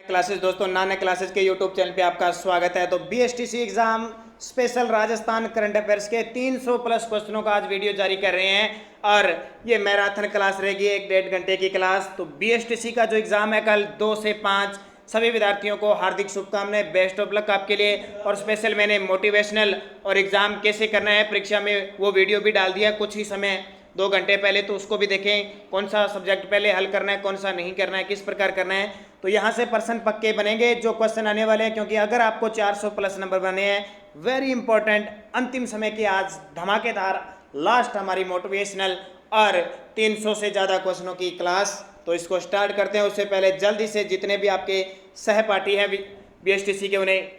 Classes दोस्तों, Nanak classes के YouTube channel पे आपका स्वागत है। तो BSTC exam special Rajasthan current affairs के 300 प्लस क्वेश्चनों का आज वीडियो जारी कर रहे हैं और ये मैराथन क्लास रहेगी, 1-1.5 घंटे की क्लास। तो बीएसटीसी का जो एग्जाम है कल 2 से 5, सभी विद्यार्थियों को हार्दिक शुभकामनाएं, बेस्ट ऑफ लक आपके लिए। और स्पेशल मैंने मोटिवेशनल और एग्जाम कैसे करना है परीक्षा में वो वीडियो भी डाल दिया कुछ ही समय 2 घंटे पहले, तो उसको भी देखें। कौन सा सब्जेक्ट पहले हल करना है, कौन सा नहीं करना है, किस प्रकार करना है। तो यहाँ से प्रश्न पक्के बनेंगे जो क्वेश्चन आने वाले हैं, क्योंकि अगर आपको 400 प्लस नंबर बने हैं, वेरी इंपॉर्टेंट अंतिम समय की आज धमाकेदार लास्ट हमारी मोटिवेशनल और 300 से ज़्यादा क्वेश्चनों की क्लास। तो इसको स्टार्ट करते हैं। उससे पहले जल्दी से जितने भी आपके सहपाठी हैं बीएसटीसी के, उन्हें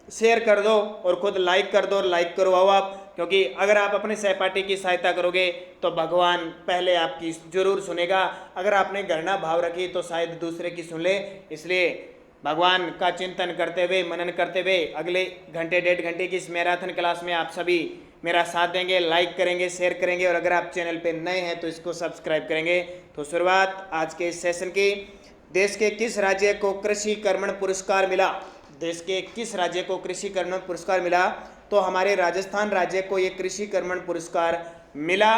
शेयर कर दो और खुद लाइक कर दो और लाइक करवाओ आप, क्योंकि अगर आप अपने सहपाठी की सहायता करोगे तो भगवान पहले आपकी जरूर सुनेगा। अगर आपने घृणा भाव रखी तो शायद दूसरे की सुन ले। इसलिए भगवान का चिंतन करते हुए, मनन करते हुए अगले घंटे 1.5 घंटे की इस मैराथन क्लास में आप सभी मेरा साथ देंगे, लाइक करेंगे, शेयर करेंगे और अगर आप चैनल पे नए हैं तो इसको सब्सक्राइब करेंगे। तो शुरुआत आज के इस सेशन की। देश के किस राज्य को कृषि कर्मण पुरस्कार मिला? देश के किस राज्य को कृषि कर्मण पुरस्कार मिला? तो हमारे राजस्थान राज्य को ये कृषि कर्मण पुरस्कार मिला।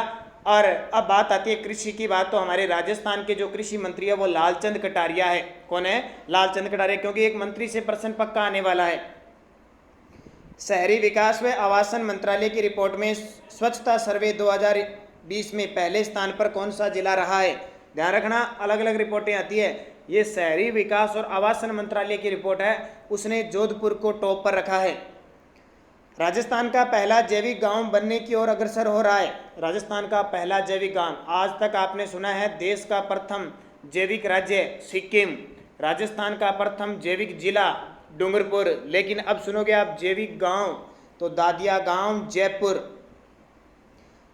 और अब बात आती है कृषि की बात, तो हमारे राजस्थान के जो कृषि मंत्री है वो लालचंद कटारिया है। कौन है? लालचंद कटारिया, क्योंकि एक मंत्री से प्रश्न पक्का आने वाला है। शहरी विकास व आवासन मंत्रालय की रिपोर्ट में स्वच्छता सर्वे 2020 में पहले स्थान पर कौन सा जिला रहा है? ध्यान रखना, अलग अलग रिपोर्टें आती है। ये शहरी विकास और आवासन मंत्रालय की रिपोर्ट है, उसने जोधपुर को टॉप पर रखा है। राजस्थान का पहला जैविक गांव बनने की ओर अग्रसर हो रहा है। राजस्थान का पहला जैविक गांव, आज तक आपने सुना है देश का प्रथम जैविक राज्य सिक्किम, राजस्थान का प्रथम जैविक जिला डूंगरपुर, लेकिन अब सुनोगे आप जैविक गांव तो दादिया गांव जयपुर।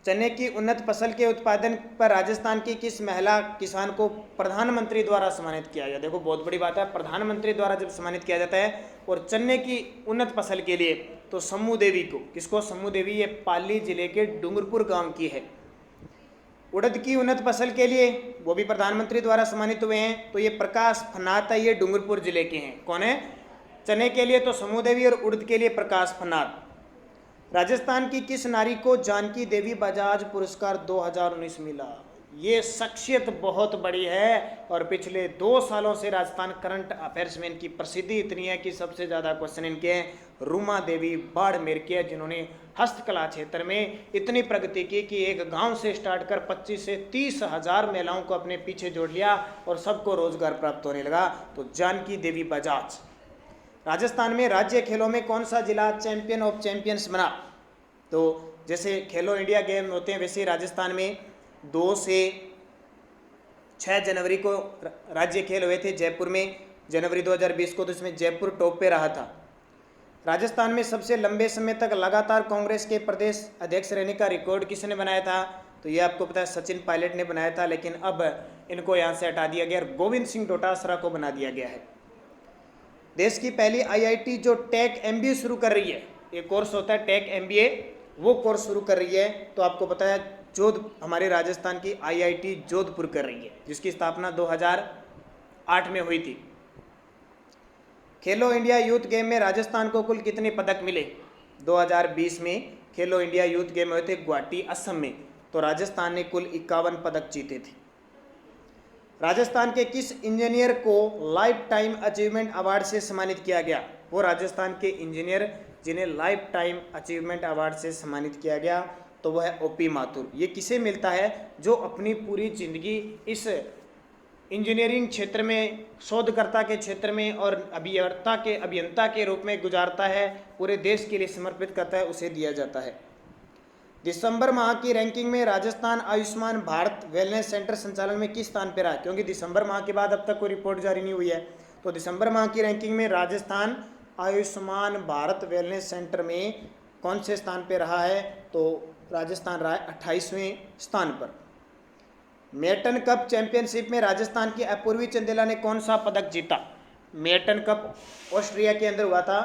चने की उन्नत फसल के उत्पादन पर राजस्थान की किस महिला किसान को प्रधानमंत्री द्वारा सम्मानित किया गया? देखो बहुत बड़ी बात है, प्रधानमंत्री द्वारा जब सम्मानित किया जाता है और चने की उन्नत फसल के लिए तो सम्मू देवी को। किसको? सम्मू देवी, ये पाली जिले के डूंगरपुर गांव की है। उड़द की उन्नत फसल के लिए वो भी प्रधानमंत्री द्वारा सम्मानित हुए हैं, तो ये प्रकाश फनात है, ये डूंगरपुर जिले के हैं। कौन है? चने के लिए तो सम्मू देवी और उड़द के लिए प्रकाश फनात। राजस्थान की किस नारी को जानकी देवी बजाज पुरस्कार 2019 मिला? ये शख्सियत बहुत बड़ी है और पिछले 2 सालों से राजस्थान करंट अफेयर्स में इनकी प्रसिद्धि इतनी है कि सबसे ज़्यादा क्वेश्चन इनके हैं। रूमा देवी बाड़मेर के है, जिन्होंने हस्तकला क्षेत्र में इतनी प्रगति की कि एक गांव से स्टार्ट कर 25 से 30 हज़ार महिलाओं को अपने पीछे जोड़ लिया और सबको रोजगार प्राप्त होने लगा। तो जानकी देवी बजाज। राजस्थान में राज्य खेलों में कौन सा जिला चैंपियन ऑफ चैंपियंस बना? तो जैसे खेलो इंडिया गेम होते हैं वैसे राजस्थान में 2 से 6 जनवरी को राज्य खेल हुए थे जयपुर में, जनवरी 2020 को, तो इसमें जयपुर टॉप पे रहा था। राजस्थान में सबसे लंबे समय तक लगातार कांग्रेस के प्रदेश अध्यक्ष रहने का रिकॉर्ड किसने बनाया था? तो ये आपको पता है सचिन पायलट ने बनाया था, लेकिन अब इनको यहाँ से हटा दिया गया और गोविंद सिंह डोटासरा को बना दिया गया है। देश की पहली आईआईटी जो टेक एमबीए शुरू कर रही है, एक कोर्स होता है टेक एमबीए, वो कोर्स शुरू कर रही है, तो आपको पता है हमारे राजस्थान की आईआईटी जोधपुर कर रही है, जिसकी स्थापना 2008 में हुई थी। खेलो इंडिया यूथ गेम में राजस्थान को कुल कितने पदक मिले? 2020 में खेलो इंडिया यूथ गेम हुए थे गुवाहाटी असम में, तो राजस्थान ने कुल 51 पदक जीते थे। राजस्थान के किस इंजीनियर को लाइफ टाइम अचीवमेंट अवार्ड से सम्मानित किया गया? वो राजस्थान के इंजीनियर जिन्हें लाइफ टाइम अचीवमेंट अवार्ड से सम्मानित किया गया तो वह है ओपी माथुर। ये किसे मिलता है? जो अपनी पूरी जिंदगी इस इंजीनियरिंग क्षेत्र में, शोधकर्ता के क्षेत्र में और अभियंता के रूप में गुजारता है, पूरे देश के लिए समर्पित करता है, उसे दिया जाता है। दिसंबर माह की रैंकिंग में राजस्थान आयुष्मान भारत वेलनेस सेंटर संचालन में किस स्थान पर रहा? क्योंकि दिसंबर माह के बाद अब तक कोई रिपोर्ट जारी नहीं हुई है, तो दिसंबर माह की रैंकिंग में राजस्थान आयुष्मान भारत वेलनेस सेंटर में कौन से स्थान पर रहा है? तो राजस्थान रहा है 28वें स्थान पर। मेटन कप चैंपियनशिप में राजस्थान की अपूर्वी चंदेला ने कौन सा पदक जीता? मेटन कप ऑस्ट्रिया के अंदर हुआ था,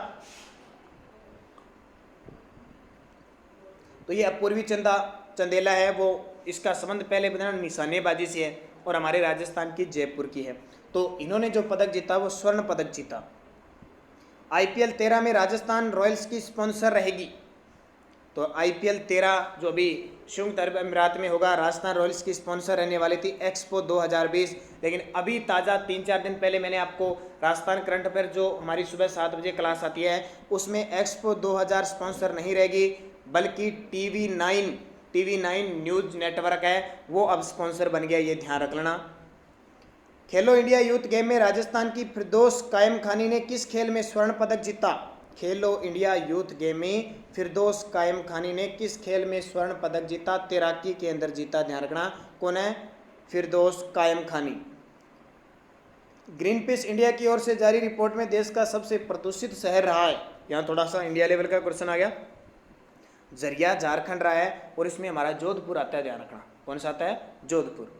तो ये अपूर्वी चंदेला है, वो इसका संबंध पहले बताना निशानेबाजी से है और हमारे राजस्थान की जयपुर की है। तो इन्होंने जो पदक जीता वो स्वर्ण पदक जीता। IPL 13 में राजस्थान रॉयल्स की स्पॉन्सर रहेगी। तो IPL 13 जो अभी संयुक्त अरब अमीरात में होगा, राजस्थान रॉयल्स की स्पॉन्सर रहने वाली थी एक्सपो 2020। लेकिन अभी ताज़ा 3-4 दिन पहले मैंने आपको राजस्थान करंट अफेयर जो हमारी सुबह 7 बजे क्लास आती है उसमें एक्सपो 2000 स्पॉन्सर नहीं रहेगी, बल्कि TV9 न्यूज़ नेटवर्क है वो अब स्पॉन्सर बन गया, ये ध्यान रख लेना। खेलो इंडिया यूथ गेम में राजस्थान की फिरदौस कायम खानी ने किस खेल में स्वर्ण पदक जीता? खेलो इंडिया यूथ गेम में फिरदौस कायम खानी ने किस खेल में स्वर्ण पदक जीता? तैराकी के अंदर जीता, ध्यान रखना। कौन है? फिरदौस कायम खानी। ग्रीन पीस इंडिया की ओर से जारी रिपोर्ट में देश का सबसे प्रदूषित शहर रहा है। यहाँ थोड़ा सा इंडिया लेवल का क्वेश्चन आ गया। जरिया झारखंड रहा है और इसमें हमारा जोधपुर आता है, ध्यान रखना। कौन सा आता है? जोधपुर,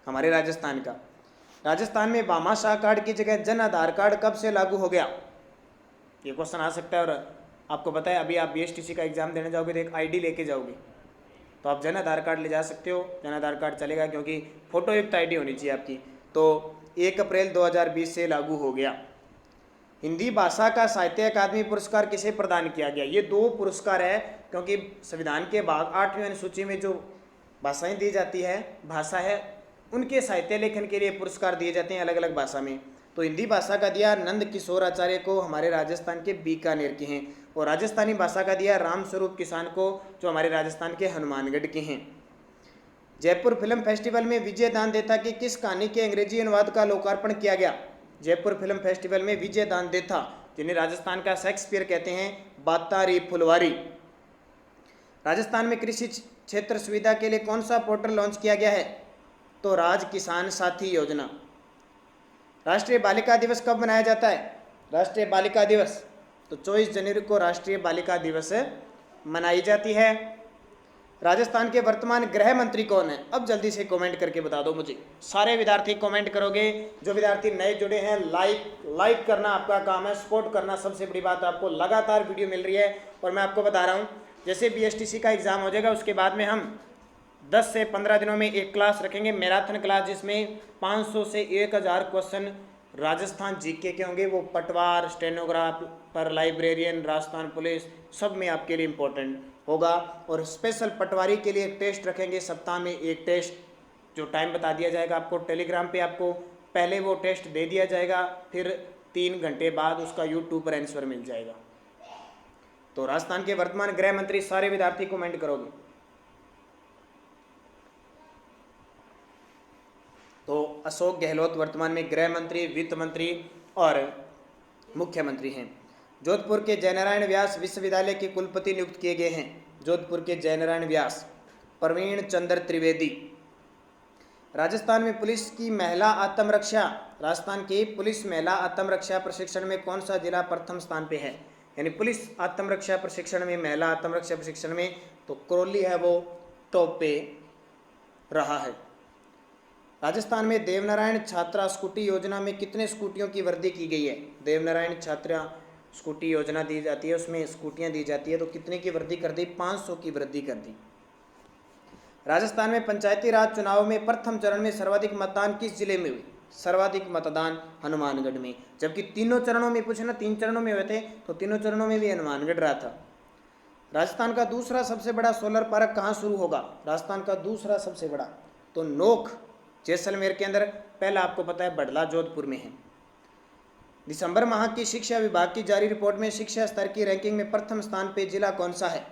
हमारे राजस्थान का। राजस्थान में भामाशाह कार्ड की जगह जन आधार कार्ड कब से लागू हो गया? ये क्वेश्चन आ सकता है। और आपको पता है अभी आप BSTC का एग्जाम देने जाओगे तो एक ID लेके जाओगे, तो आप जन आधार कार्ड ले जा सकते हो। जन आधार कार्ड चलेगा क्योंकि फोटोयुक्त ID होनी चाहिए आपकी। तो 1 अप्रैल 2020 से लागू हो गया। हिंदी भाषा का साहित्य अकादमी पुरस्कार किसे प्रदान किया गया? ये 2 पुरस्कार है क्योंकि संविधान के भाग 8वीं अनुसूची में जो भाषाएं दी जाती है, भाषा है, उनके साहित्य लेखन के लिए पुरस्कार दिए जाते हैं अलग अलग भाषा में। तो हिंदी भाषा का दिया नंद किशोर आचार्य को, हमारे राजस्थान के बीकानेर के हैं। और राजस्थानी भाषा का दिया रामस्वरूप किसान को, जो हमारे राजस्थान के हनुमानगढ़ के हैं। जयपुर फिल्म फेस्टिवल में विजय दान देथा की किस कहानी के अंग्रेजी अनुवाद का लोकार्पण किया गया? जयपुर फिल्म फेस्टिवल में विजय दान देथा, जिन्हें राजस्थान का शेक्सपियर कहते हैं, बातारी फुलवारी। राजस्थान में कृषि क्षेत्र सुविधा के लिए कौन सा पोर्टल लॉन्च किया गया है? तो राज किसान साथी योजना। राष्ट्रीय बालिका दिवस कब मनाया जाता है? राष्ट्रीय बालिका दिवस तो 24 जनवरी को राष्ट्रीय बालिका दिवस मनाई जाती है। राजस्थान के वर्तमान गृह मंत्री कौन है? अब जल्दी से कमेंट करके बता दो मुझे। सारे विद्यार्थी कमेंट करोगे। जो विद्यार्थी नए जुड़े हैं लाइक करना आपका काम है, सपोर्ट करना सबसे बड़ी बात। आपको लगातार वीडियो मिल रही है और मैं आपको बता रहा हूँ जैसे BSTC का एग्ज़ाम हो जाएगा उसके बाद में हम 10 से 15 दिनों में एक क्लास रखेंगे, मैराथन क्लास, जिसमें 500 से 1000 क्वेश्चन राजस्थान GK के होंगे। वो पटवार, स्टेनोग्राफ पर, लाइब्रेरियन, राजस्थान पुलिस, सब में आपके लिए इम्पोर्टेंट होगा। और स्पेशल पटवारी के लिए एक टेस्ट रखेंगे, सप्ताह में एक टेस्ट, जो टाइम बता दिया जाएगा आपको टेलीग्राम पे। आपको पहले वो टेस्ट दे दिया जाएगा, फिर 3 घंटे बाद उसका YouTube पर आंसर मिल जाएगा। तो राजस्थान के वर्तमान गृह मंत्री, सारे विद्यार्थी कमेंट करोगे। तो अशोक गहलोत वर्तमान में गृह मंत्री, वित्त मंत्री और मुख्यमंत्री हैं। जोधपुर के जयनारायण व्यास विश्वविद्यालय के कुलपति नियुक्त किए गए हैं। जोधपुर के जयनारायण व्यास, प्रवीण चंद्र त्रिवेदी। राजस्थान में पुलिस की महिला आत्मरक्षा, राजस्थान की पुलिस महिला आत्मरक्षा प्रशिक्षण में कौन सा जिला प्रथम स्थान पे है? यानी पुलिस आत्मरक्षा प्रशिक्षण में, महिला आत्मरक्षा प्रशिक्षण में तो करौली है वो टॉप पे रहा है। राजस्थान में देवनारायण छात्रा स्कूटी योजना में कितने स्कूटियों की वृद्धि की गई है? देवनारायण छात्रा स्कूटी योजना दी जाती है, उसमें स्कूटियां दी जाती है, तो कितने की वृद्धि कर दी? 500 की वृद्धि कर दी। राजस्थान में पंचायती राज चुनाव में प्रथम चरण में सर्वाधिक मतदान किस जिले में हुई? सर्वाधिक मतदान हनुमानगढ़ में। जबकि तीनों चरणों में पूछे ना, 3 चरणों में हुए थे, तो तीनों चरणों में भी हनुमानगढ़ रहा था। राजस्थान का दूसरा सबसे बड़ा सोलर पार्क कहाँ शुरू होगा? राजस्थान का दूसरा सबसे बड़ा तो नोख जैसलमेर के अंदर, पहला आपको पता है बडला जोधपुर में है। दिसंबर माह की शिक्षा विभाग की जारी रिपोर्ट में शिक्षा स्तर की रैंकिंग में प्रथम स्थान पे जिला कौन सा है?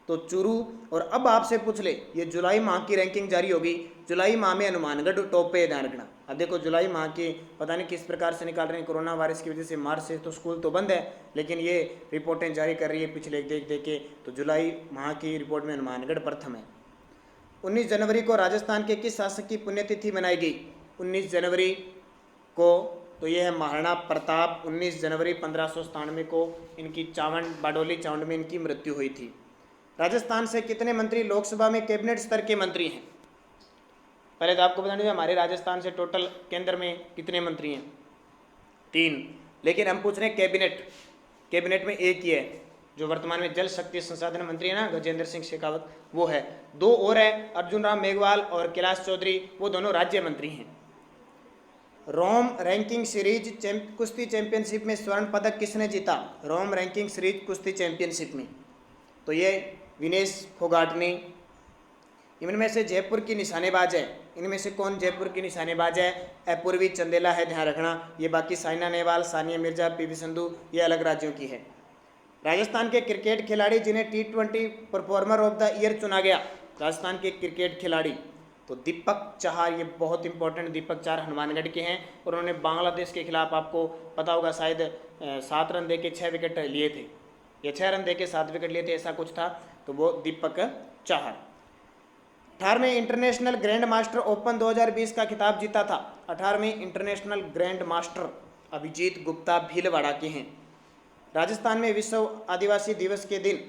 तो चूरू। और अब आपसे पूछ ले, ये जुलाई माह की रैंकिंग जारी होगी, जुलाई माह में हनुमानगढ़ टॉप पे, ध्यान रखना। अब देखो जुलाई माह की पता नहीं किस प्रकार से निकाल रहे हैं, कोरोना वायरस की वजह से मार्च से तो स्कूल तो बंद है, लेकिन ये रिपोर्टें जारी कर रही है पिछले देख के। तो जुलाई माह की रिपोर्ट में हनुमानगढ़ प्रथम है। 19 जनवरी को राजस्थान के किस शासक की पुण्यतिथि मनाई गई? 19 जनवरी को तो ये है महाराणा प्रताप। 19 जनवरी 1597 को इनकी बाडोली चावंड में इनकी मृत्यु हुई थी। राजस्थान से कितने मंत्री लोकसभा में कैबिनेट स्तर के मंत्री हैं? पहले तो आपको बता दें हमारे राजस्थान से टोटल केंद्र में कितने मंत्री हैं? 3। लेकिन हम पूछ रहे हैं कैबिनेट में एक ही है, जो वर्तमान में जल शक्ति संसाधन मंत्री है ना, गजेंद्र सिंह शेखावत, वो है। 2 और है, अर्जुन राम मेघवाल और कैलाश चौधरी, वो दोनों राज्य मंत्री हैं। रोम रैंकिंग सीरीज कुश्ती चैंपियनशिप में स्वर्ण पदक किसने जीता? रोम रैंकिंग सीरीज कुश्ती चैंपियनशिप में, तो ये विनेश फोगाट ने। इनमें से जयपुर की निशानेबाज है, इनमें से कौन जयपुर की निशानेबाज है? अपूर्वी चंदेला है, ध्यान रखना। ये बाकी साइना नेहवाल, सानिया मिर्जा, पीवी संधू ये अलग राज्यों की है। राजस्थान के क्रिकेट खिलाड़ी जिन्हें T20 performer of the year चुना गया, राजस्थान के क्रिकेट खिलाड़ी, तो दीपक चाहर, ये बहुत इंपॉर्टेंट, दीपक चाहर हनुमानगढ़ के हैं और उन्होंने बांग्लादेश के खिलाफ, आपको पता होगा शायद 7 रन दे के 6 विकेट लिए थे, या 6 रन दे के 7 विकेट लिए थे, ऐसा कुछ था, तो वो दीपक चाहर। 18वें इंटरनेशनल ग्रैंड मास्टर ओपन 2020 का खिताब जीता था। 18वें international grand master Abhijeet Gupta Bhilwara के हैं। राजस्थान में विश्व आदिवासी दिवस के दिन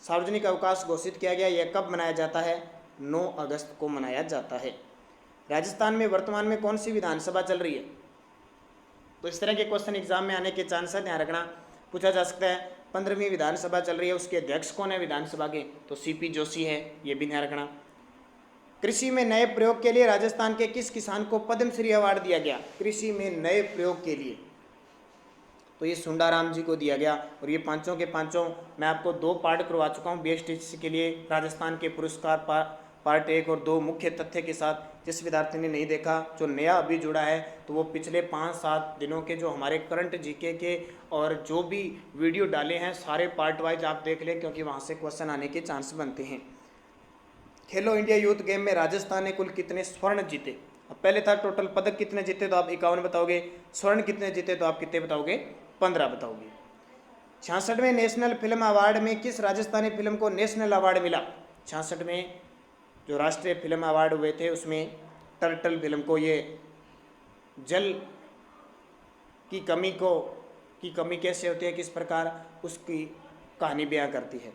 सार्वजनिक अवकाश घोषित किया गया। यह कब मनाया जाता है? 9 अगस्त को मनाया जाता है। राजस्थान में वर्तमान में कौन सी विधानसभा चल रही है? तो इस तरह के क्वेश्चन एग्जाम में आने के चांस है, ध्यान रखना, पूछा जा सकता है। 15वीं विधानसभा चल रही है, उसके अध्यक्ष कौन है विधानसभा के? तो CP जोशी है, ये भी ध्यान रखना। कृषि में नए प्रयोग के लिए राजस्थान के किस किसान को पद्मश्री अवार्ड दिया गया? कृषि में नए प्रयोग के लिए, तो ये सुंडाराम जी को दिया गया। और ये पांचों के पांचों मैं आपको 2 पार्ट करवा चुका हूँ BSTC के लिए, राजस्थान के पुरस्कार पार्ट 1 और 2 मुख्य तथ्य के साथ। जिस विद्यार्थी ने नहीं देखा, जो नया अभी जुड़ा है, तो वो पिछले 5-7 दिनों के जो हमारे करंट जीके के और जो भी वीडियो डाले हैं सारे पार्ट वाइज आप देख लें, क्योंकि वहाँ से क्वेश्चन आने के चांस बनते हैं। खेलो इंडिया यूथ गेम में राजस्थान ने कुल कितने स्वर्ण जीते? अब पहले था टोटल पदक कितने जीते, तो आप 51 बताओगे। स्वर्ण कितने जीते, तो आप कितने बताओगे? 15 बताओगे। 66वें नेशनल फिल्म अवार्ड में किस राजस्थानी फिल्म को नेशनल अवार्ड मिला? 66 में जो राष्ट्रीय फिल्म अवार्ड हुए थे उसमें टर्टल फिल्म को, ये जल की कमी कैसे होती है, किस प्रकार उसकी कहानी बयां करती है।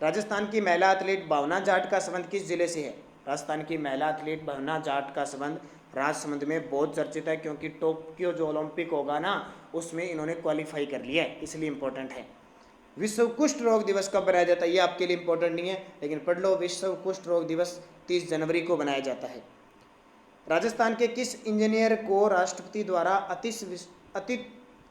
राजस्थान की महिला एथलीट भावना जाट का संबंध किस जिले से है? राजस्थान की महिला एथलीट भावना जाट का संबंध राजसमंद में बहुत चर्चित है, क्योंकि टोक्यो जो ओलंपिक होगा ना, उसमें इन्होंने क्वालिफाई कर लिया है, इसलिए इंपॉर्टेंट है। विश्व कुष्ठ रोग दिवस कब मनाया जाता है? ये आपके लिए इंपॉर्टेंट नहीं है, लेकिन पढ़ लो। विश्व कुष्ठ रोग दिवस 30 जनवरी को मनाया जाता है। राजस्थान के किस इंजीनियर को राष्ट्रपति द्वारा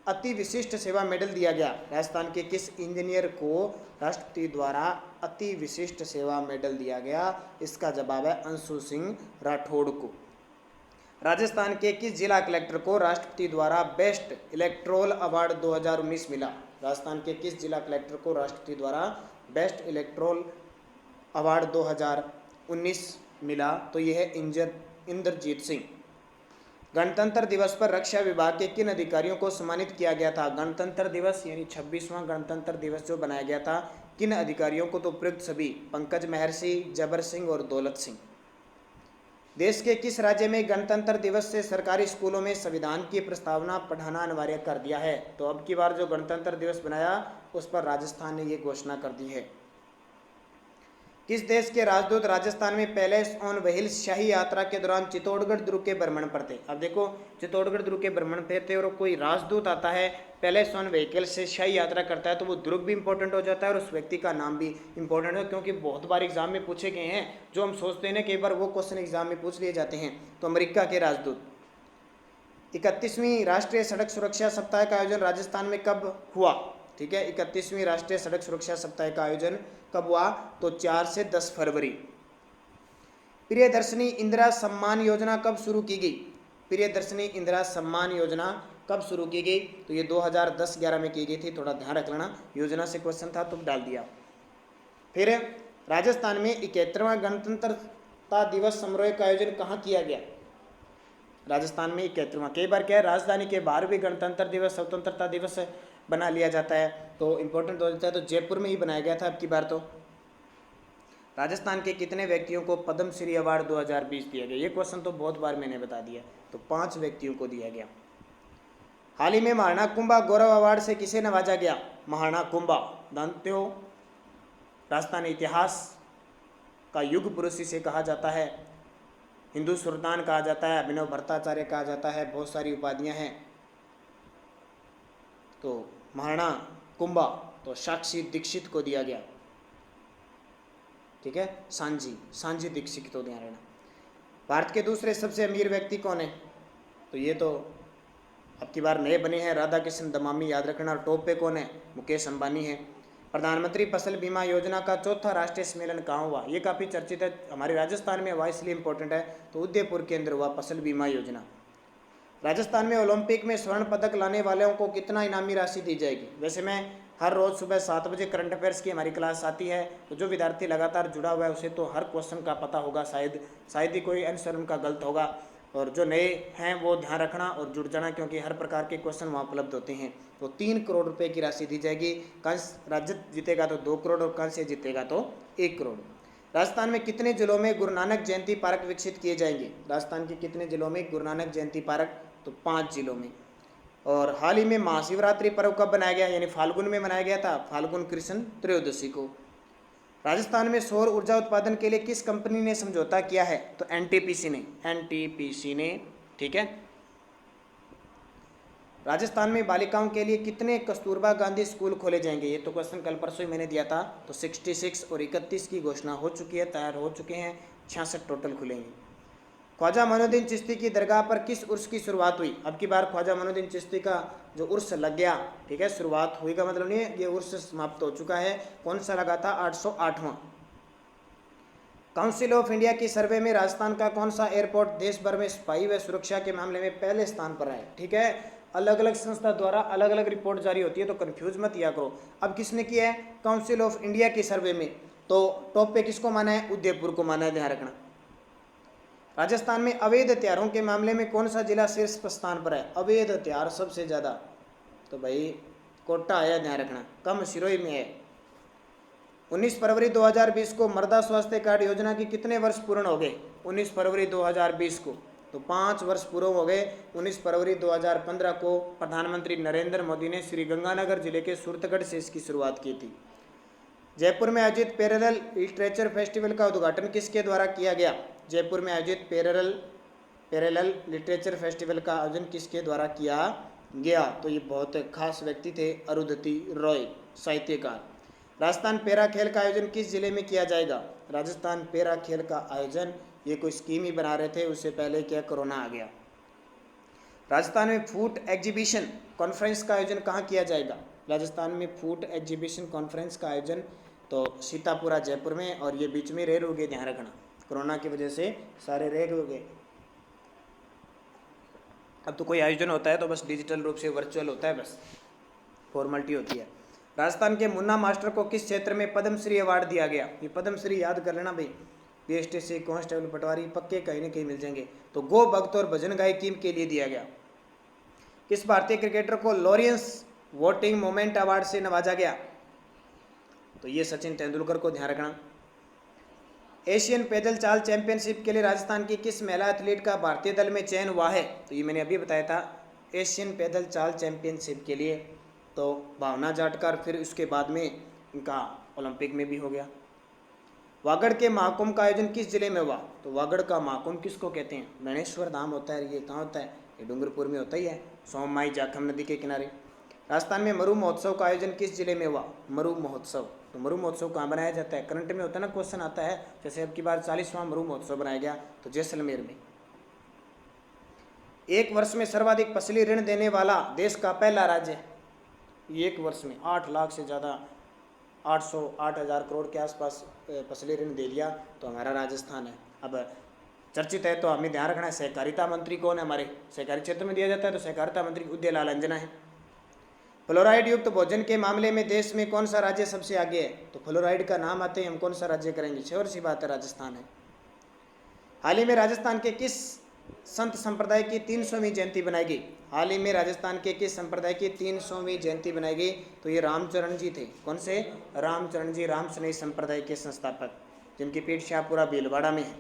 अति विशिष्ट सेवा मेडल दिया गया? राजस्थान के किस इंजीनियर को राष्ट्रपति द्वारा अति विशिष्ट सेवा मेडल दिया गया? इसका जवाब है अंशु सिंह राठौड़ को। राजस्थान के किस जिला कलेक्टर को राष्ट्रपति द्वारा बेस्ट इलेक्टोरल अवार्ड 2019 मिला? राजस्थान के किस जिला कलेक्टर को राष्ट्रपति द्वारा बेस्ट इलेक्टोरल अवार्ड 2019 मिला? तो यह है इंद्रजीत सिंह। गणतंत्र दिवस पर रक्षा विभाग के किन अधिकारियों को सम्मानित किया गया था? गणतंत्र दिवस यानी 26वां गणतंत्र दिवस जो बनाया गया था, किन अधिकारियों को? तो उपयुक्त सभी, पंकज महर्षि, जबर सिंह और दौलत सिंह। देश के किस राज्य में गणतंत्र दिवस से सरकारी स्कूलों में संविधान की प्रस्तावना पढ़ाना अनिवार्य कर दिया है? तो अब की बार जो गणतंत्र दिवस बनाया उस पर राजस्थान ने ये घोषणा कर दी है। किस देश के राजदूत राजस्थान में पैलेस ऑन व्हील्स शाही यात्रा के दौरान चित्तौड़गढ़ दुर्ग के भ्रमण पर थे? अब देखो, चित्तौड़गढ़ दुर्ग के भ्रमण पे थे और कोई राजदूत आता है पैलेस ऑन व्हीकल से शाही यात्रा करता है, तो वो दुर्ग भी इंपॉर्टेंट हो जाता है और उस व्यक्ति का नाम भी इंपॉर्टेंट है, क्योंकि बहुत बार एग्जाम में पूछे गए हैं। जो हम सोचते हैं ना, कई बार वो क्वेश्चन एग्जाम में पूछ लिए जाते हैं। तो अमेरिका के राजदूत। 31वीं राष्ट्रीय सड़क सुरक्षा सप्ताह का आयोजन राजस्थान में कब हुआ? ठीक है, 31वीं राष्ट्रीय सड़क सुरक्षा सप्ताह का आयोजन कब हुआ? तो 4 से 10 फरवरी। प्रियदर्शनी इंदिरा सम्मान योजना कब शुरू की गई? प्रियदर्शनी इंदिरा सम्मान योजना कब शुरू की गई? तो ये 2010-11 में की गई थी, थोड़ा ध्यान रख लेना, योजना से क्वेश्चन था तो डाल दिया। फिर राजस्थान में 71वां गणतंत्रता दिवस समारोह का आयोजन कहाँ किया गया? राजस्थान में 71वां। कई बार क्या है, राजधानी के बाहर भी गणतंत्र दिवस, स्वतंत्रता दिवस बना लिया जाता है, तो इंपॉर्टेंट हो जाता है। तो जयपुर में ही बनाया गया था अब की बार। तो राजस्थान के कितने व्यक्तियों को पद्मश्री अवार्ड 2020 दिया गया? ये क्वेश्चन तो बहुत बार मैंने बता दिया। तो 5 व्यक्तियों को दिया गया। हाल ही में महाराणा कुंभा गौरव अवार्ड से किसे नवाजा गया? महाराणा कुंभा, जानते हो, राजस्थानी इतिहास का युग पुरुष इसे कहा जाता है, हिंदू सुल्तान कहा जाता है, अभिनव भट्टाचार्य कहा जाता है, बहुत सारी उपाधियां हैं। तो महाराणा कुंभा तो साक्षी दीक्षित को दिया गया। ठीक है, सांझी दीक्षित को दिया रहना। भारत के दूसरे सबसे अमीर व्यक्ति कौन है? तो ये तो अब की बार नए बने हैं, राधा कृष्ण दमामी याद रखना। और टॉप पे कौन है? मुकेश अंबानी है। प्रधानमंत्री फसल बीमा योजना का चौथा राष्ट्रीय सम्मेलन कहाँ हुआ? ये काफ़ी चर्चित है, हमारे राजस्थान में हुआ, इसलिए इंपॉर्टेंट है। तो उदयपुर के अंदर हुआ फसल बीमा योजना। राजस्थान में ओलंपिक में स्वर्ण पदक लाने वालों को कितना इनामी राशि दी जाएगी? वैसे मैं हर रोज़ सुबह 7 बजे करंट अफेयर्स की हमारी क्लास आती है, तो जो विद्यार्थी लगातार जुड़ा हुआ है उसे तो हर क्वेश्चन का पता होगा, शायद ही कोई आंसर उनका गलत होगा। और जो नए हैं वो ध्यान रखना और जुड़ जाना, क्योंकि हर प्रकार के क्वेश्चन वहाँ उपलब्ध होते हैं। तो 3 करोड़ रुपए की राशि दी जाएगी। कांस्य रजत जीतेगा तो 2 करोड़ और कांस्य जीतेगा तो 1 करोड़। राजस्थान में कितने जिलों में गुरु नानक जयंती पार्क विकसित किए जाएंगे? राजस्थान के कितने जिलों में गुरु नानक जयंती पार्क? तो 5 जिलों में। और हाल ही में महाशिवरात्रि पर्व कब बनाया गया? यानी फाल्गुन में मनाया गया था, फाल्गुन कृष्ण त्रयोदशी को। राजस्थान में सौर ऊर्जा उत्पादन के लिए किस कंपनी ने समझौता किया है? तो एनटीपीसी ने। ठीक है। राजस्थान में बालिकाओं के लिए कितने कस्तूरबा गांधी स्कूल खोले जाएंगे? ये तो क्वेश्चन कल परसों ही मैंने दिया था। तो 66 और 31 की घोषणा हो चुकी है, तैयार हो चुके हैं, 66 टोटल खुलेंगे। ख्वाजा मोइनुद्दीन चिश्ती की दरगाह पर किस उर्स की शुरुआत हुई? अब की बार ख्वाजा मोइनुद्दीन चिश्ती का जो उर्स लग गया, ठीक है, शुरुआत हुई का मतलब नहीं है ये उर्स समाप्त हो चुका है। कौन सा लगा था? 808वां। काउंसिल ऑफ इंडिया की सर्वे में राजस्थान का कौन सा एयरपोर्ट देश भर में सफाई व सुरक्षा के मामले में पहले स्थान पर है? ठीक है, अलग अलग संस्था द्वारा अलग अलग रिपोर्ट जारी होती है, तो कंफ्यूज मत किया करो। अब किसने किया है? काउंसिल ऑफ इंडिया की सर्वे में। तो टॉप पे किसको माना है? उदयपुर को माना है, ध्यान रखना। राजस्थान में अवैध हथियारों के मामले में कौन सा जिला शीर्ष स्थान पर है? अवैध हथियार सबसे ज़्यादा, तो भाई कोटा आया, ध्यान रखना। कम सिरोही में है। 19 फरवरी 2020 को मृदा स्वास्थ्य कार्ड योजना की कितने वर्ष पूर्ण हो गए? 19 फरवरी 2020 को तो 5 वर्ष पूरे हो गए। 19 फरवरी 2015 को प्रधानमंत्री नरेंद्र मोदी ने श्री गंगानगर जिले के सूरतगढ़ से इसकी शुरुआत की थी। जयपुर में आयोजित पैरेलल लिटरेचर फेस्टिवल का उद्घाटन किसके द्वारा किया गया? जयपुर में आयोजित पैरेलल लिटरेचर फेस्टिवल का आयोजन किसके द्वारा किया गया? तो ये बहुत खास व्यक्ति थे, अरुंधति रॉय, साहित्यकार। राजस्थान पैरा खेल का आयोजन किस जिले में किया जाएगा? राजस्थान पैरा खेल का आयोजन, ये कोई स्कीम ही बना रहे थे, उससे पहले क्या कोरोना आ गया। राजस्थान में फूड एग्जीबिशन कॉन्फ्रेंस का आयोजन कहाँ किया जाएगा? राजस्थान में फूड एग्जीबिशन कॉन्फ्रेंस का आयोजन तो सीतापुरा जयपुर में, और ये बीच में रेर हो गए, ध्यान रखना, कोरोना की वजह से सारे रेर हो गए। अब तो कोई आयोजन होता है तो बस डिजिटल रूप से वर्चुअल होता है, बस फॉर्मेलिटी होती है। राजस्थान के मुन्ना मास्टर को किस क्षेत्र में पद्मश्री अवार्ड दिया गया? ये पद्मश्री याद कर लेना भाई, बीएसटीसी कांस्टेबल पटवारी पक्के कहीं न कहीं मिल जाएंगे। तो गो भक्त और भजन गायकी के लिए दिया गया। किस भारतीय क्रिकेटर को लॉरेंस वोटिंग मोमेंट अवार्ड से नवाजा गया? तो ये सचिन तेंदुलकर को, ध्यान रखना। एशियन पैदल चाल चैंपियनशिप के लिए राजस्थान की किस महिला एथलीट का भारतीय दल में चयन हुआ है? तो ये मैंने अभी बताया था, एशियन पैदल चाल चैंपियनशिप के लिए तो भावना जाटकर, फिर उसके बाद में इनका ओलंपिक में भी हो गया। वागड़ के महाकुंभ का आयोजन किस जिले में हुआ? तो वागड़ का महाकुंभ किसको कहते हैं? गणेश्वर धाम होता है। ये कहाँ होता है? ये डूंगरपुर में होता ही है, सोममाई जाखम नदी के किनारे। राजस्थान में मरु महोत्सव का आयोजन किस जिले में हुआ? मरु महोत्सव, तो मरु महोत्सव कहाँ बनाया जाता है? करंट में होता है ना, क्वेश्चन आता है, जैसे अब की बार 40वां मरु महोत्सव बनाया गया तो जैसलमेर में। एक वर्ष में सर्वाधिक फसली ऋण देने वाला देश का पहला राज्य, एक वर्ष में 8 लाख से ज़्यादा, 8,000 करोड़ के आसपास फसली ऋण दे दिया तो हमारा राजस्थान है। अब चर्चित है तो हमें ध्यान रखना है, सहकारिता मंत्री कौन है? हमारे सहकारी क्षेत्र में दिया जाता है, तो सहकारिता मंत्री उदयलाल अंजना है। फ्लोराइड युक्त भोजन के मामले में देश में कौन सा राज्य सबसे आगे है? तो फ्लोराइड का नाम आते ही हम कौन सा राज्य करेंगे? श्योर सी बात है, राजस्थान है। हाल ही में राजस्थान के किस संत संप्रदाय की 300वीं जयंती बनाई गई? हाल ही में राजस्थान के किस संप्रदाय की 300वीं जयंती बनाई गई? तो ये रामचरण जी थे। कौन से? रामचरण जी, राम स्नेही संप्रदाय के संस्थापक, जिनकी पीठ शाहपुरा भीलवाड़ा में है।